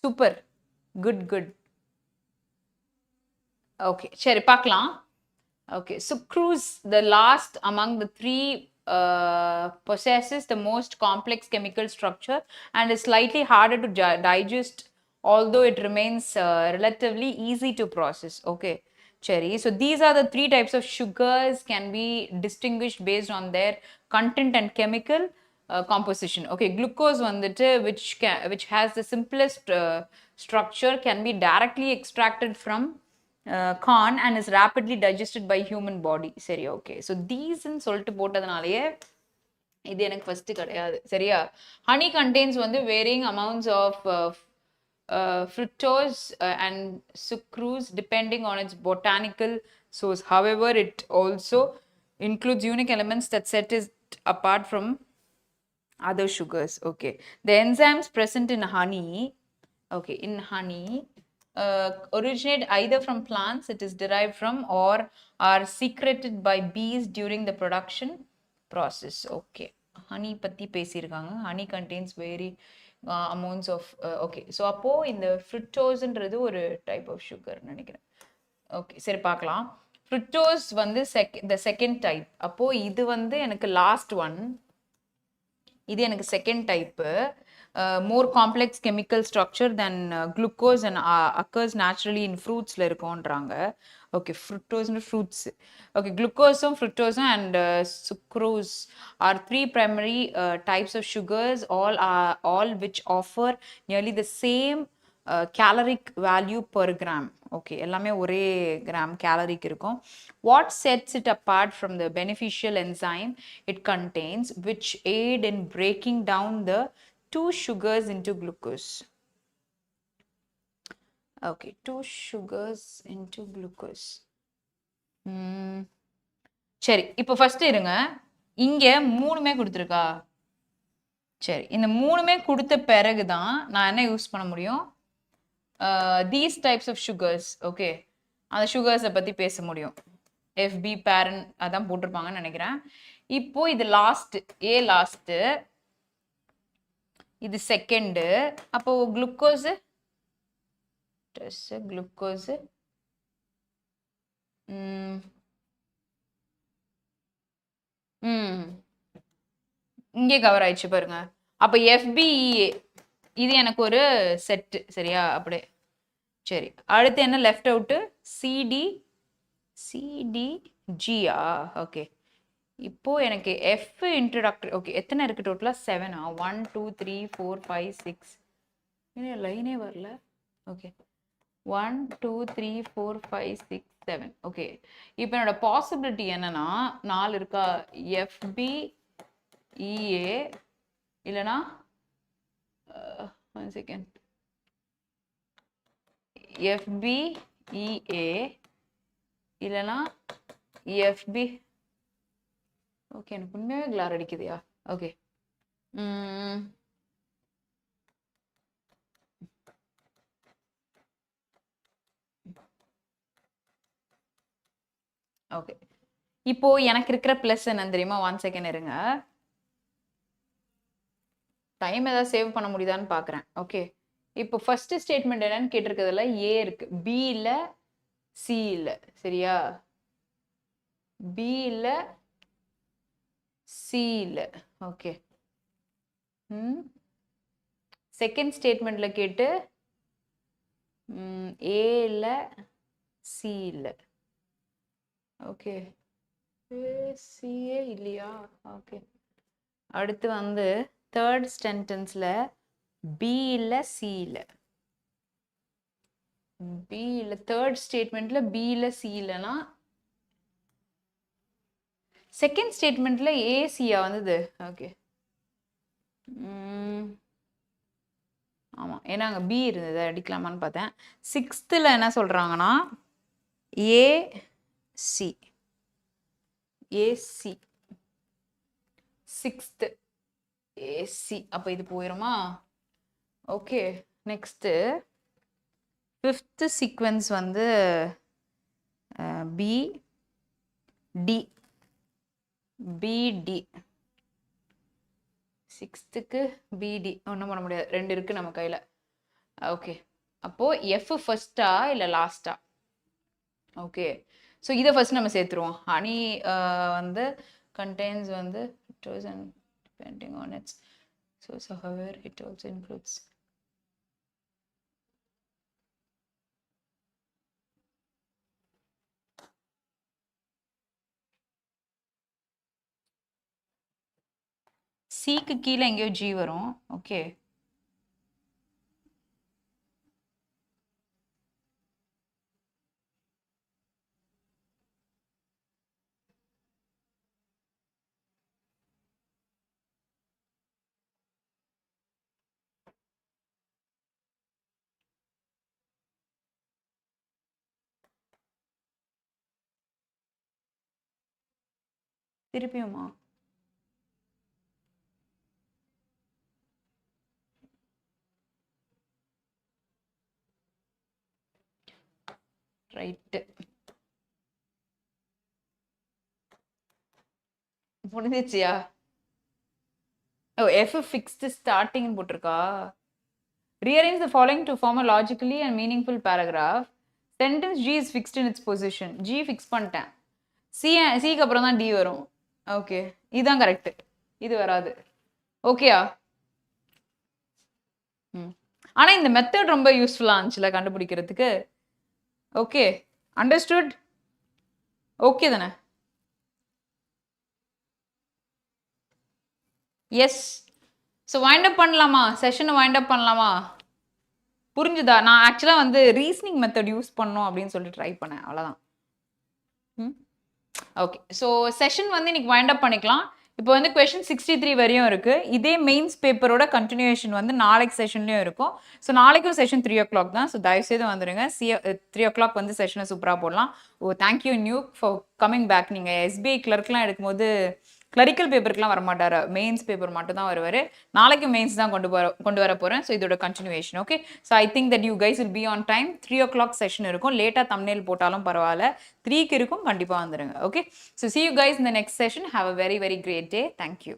Super. Good, good. Okay, சரி பார்க்கலாம். Okay, sucrose, the last among the three, possesses the most complex chemical structure and is slightly harder to digest, although it remains relatively easy to process. Okay, cherry. So these are the three types of sugars can be distinguished based on their content and chemical composition. Okay, glucose வந்துட்டு which has the simplest structure can be directly extracted from corn and is rapidly digested by human body. சரி, okay. So தீஸ்ன்னு சொல்லிட்டு போட்டதுனாலயே இது எனக்கு first கிடையாது. சரியா? Honey contains வந்து varying amounts of fructose and sucrose depending on its botanical source. However, it also includes unique elements that set it apart from other sugars. Okay. The enzymes present in honey, okay, in honey originate either from plants it is derived from or are secreted by bees during the production process. Okay, honey பத்தி பேசியிருக்காங்க. Honey contains very amounts of okay, so அப்போ இந்த fructoseன்றது ஒரு type of sugar நினைக்கிறேன். Okay, சரி பார்க்கலாம். fructose வந்து the second type. அப்போ இது வந்து எனக்கு last one. இது எனக்கு second type. more complex chemical structure than glucose and occurs naturally in fruitsல இருக்கும்ன்றாங்க. Okay, fructose and fruits. Okay, glucose, fructose and sucrose are three primary types of sugars, all which offer nearly the same caloric value per gram. Okay, எல்லாமே ஒரே gram கேலரிக்கு இருக்கும். What sets it apart from the beneficial enzyme it contains, which aid in breaking down the two sugars into glucose? Okay, two sugars into glucose. சரி, இப்போ first இருங்க. இங்க மூணுமே கொடுத்துருக்கா? சரி, இந்த மூணுமே கொடுத்த பிறகு தான் நான் என்ன யூஸ் பண்ண முடியும்? These types of sugars. Okay, அந்த சுகர்ஸை பற்றி பேச முடியும். FB பேரண்ட் அதான் போட்டிருப்பாங்கன்னு நினைக்கிறேன். இப்போ இது லாஸ்ட், ஏ லாஸ்ட்டு, இது செகண்டு. அப்போ குளுக்கோஸு குளுக்கோஸு இங்கே கவர் ஆயிடுச்சு பாருங்க. அப்போ FBEA இது எனக்கு ஒரு செட்டு. சரியா? அப்படியே சரி. அடுத்து என்ன லெஃப்ட் அவுட்டு? CDGயா? ஓகே, இப்போ எனக்கு F இன்ட்ரோடக்டரி. ஓகே, எத்தனை இருக்கு டோட்டலாக? 7. 1 2 3 4 5 6. லைனே வரல. ஓகே, 1 2 3 4 5 6 7. ஓகே, இப்போ என்னோட பாசிபிலிட்டி என்னன்னா 4 இருக்கா? FBEA இல்லைனா 1 செகண்ட், FBEA இல்லைனா FB. ஓகே, எனக்கு உண்மையாகவே கிளார் அடிக்குதுயா. Okay, okay. இப்போ எனக்கு இருக்கிற பிளஸ் என்னன்னு தெரியுமா? 1 செகண்ட் இருங்க. டைம் ஏதாவது சேவ் பண்ண முடியுதான்னு பார்க்குறேன். ஓகே, இப்போ ஃபர்ஸ்ட் ஸ்டேட்மெண்ட் என்னன்னு கேட்டிருக்கிறதுல ஏ இருக்கு, பி இல்லை, சி இல்லை. சரியா? பி இல்லை, சி இல்லை. ஓகே செகண்ட் ஸ்டேட்மெண்ட்ல கேட்டு ஏ இல்லை சி இல்லை. ஓகே சிஏ இல்லையா? ஓகே அடுத்து வந்து தேர்ட் சென்டென்ஸ்ல பி இல்லை சி இல்லை. பி இல்லை தேர்ட் ஸ்டேட்மெண்ட்ல பி இல்லை சி இல்லைனா செகண்ட் ஸ்டேட்மெண்ட்ல ஏசியா வந்தது. ஓகே ஆமாம், ஏன்னா அங்கே பி இருந்தது அடிக்கலாமான்னு பார்த்தேன். சிக்ஸ்த்தில் என்ன சொல்கிறாங்கன்னா ஏசி ஏசி சிக்ஸ்த்து ஏசி. அப்போ இது போயிடுமா? ஓகே நெக்ஸ்ட்டு ஃபிஃப்த்து சீக்வன்ஸ் வந்து பிடி பிடி. சிக்ஸ்த்துக்கு பிடி ஒன்றும் பண்ண முடியாது, 2 இருக்குது நம்ம கையில். ஓகே அப்போது எஃப் ஃபர்ஸ்டா இல்லை லாஸ்டா? ஓகே ஸோ இதை ஃபர்ஸ்ட் நம்ம சேர்த்துருவோம். ஹனி வந்து contains வந்து nitrogen depending on its source, however it also includes சிக்கு கீழே எங்கேயோ ஜி வரும். ஓகே திருப்பியுமா? ரைட்டு முடிஞ்சிச்சியா? ஓ எஃப் ஃபிக்ஸ்டு ஸ்டார்டிங்னு போட்டிருக்கா. Rearrange the following to form a logically and meaningful paragraph. Sentence G is fixed in its position. G fix பண்ணிட்டேன். சிக்கு அப்புறம் தான் D வரும். ஓகே இதுதான் கரெக்ட், இது வராது. ஓகேயா? ஆனால் இந்த மெத்தட் ரொம்ப யூஸ்ஃபுல்லாக இருந்துச்சுல கண்டுபிடிக்கிறதுக்கு. Okay understood? ஓகே தானே? எஸ். ஸோ வைண்ட் அப் பண்ணலாமா? செஷனை வைண்ட் அப் பண்ணலாமா? புரிஞ்சுதா? நான் ஆக்சுவலாக வந்து ரீசனிங் மெத்தட் யூஸ் பண்ணோம் அப்படின்னு சொல்லிட்டு ட்ரை பண்ணேன், அவ்வளோதான். ஓகே ஸோ செஷன் வந்து இன்னைக்கு வைண்ட் அப் பண்ணிக்கலாம். இப்போ வந்து கொஷின் 63 வரையும் இருக்குது. இதே மெயின்ஸ் பேப்பரோட கண்டினியூஷன் வந்து நாளைக்கு செஷன்லேயும் இருக்கும். ஸோ நாளைக்கும் செஷன் 3 o'clock தான். ஸோ தயவுசெய்து வந்துடுங்க. 3 o'clock வந்து செஷனை சூப்பராக போடலாம். ஓ தேங்க்யூ நியூ ஃபார் கமிங் பேக். நீங்கள் SBI கிளர்க்லாம் எடுக்கும்போது கிளரிக்கல் பேப்பருக்குலாம் வரமாட்டார், மெயின்ஸ் பேப்பர் மட்டும் தான் வருவார். நாளைக்கு மெயின்ஸ் தான் கொண்டு வர போகிறேன். ஸோ இதோட continuation. Okay so I think that you guys will be on time. 3 o'clock session இருக்கும். லேட்டாக தம்ப்நெயில் போட்டாலும் பரவாயில்ல, 3க்கு இருக்கும். கண்டிப்பாக வந்துடுங்க. Okay so see you guys in the next session. Have a very very great day. Thank you.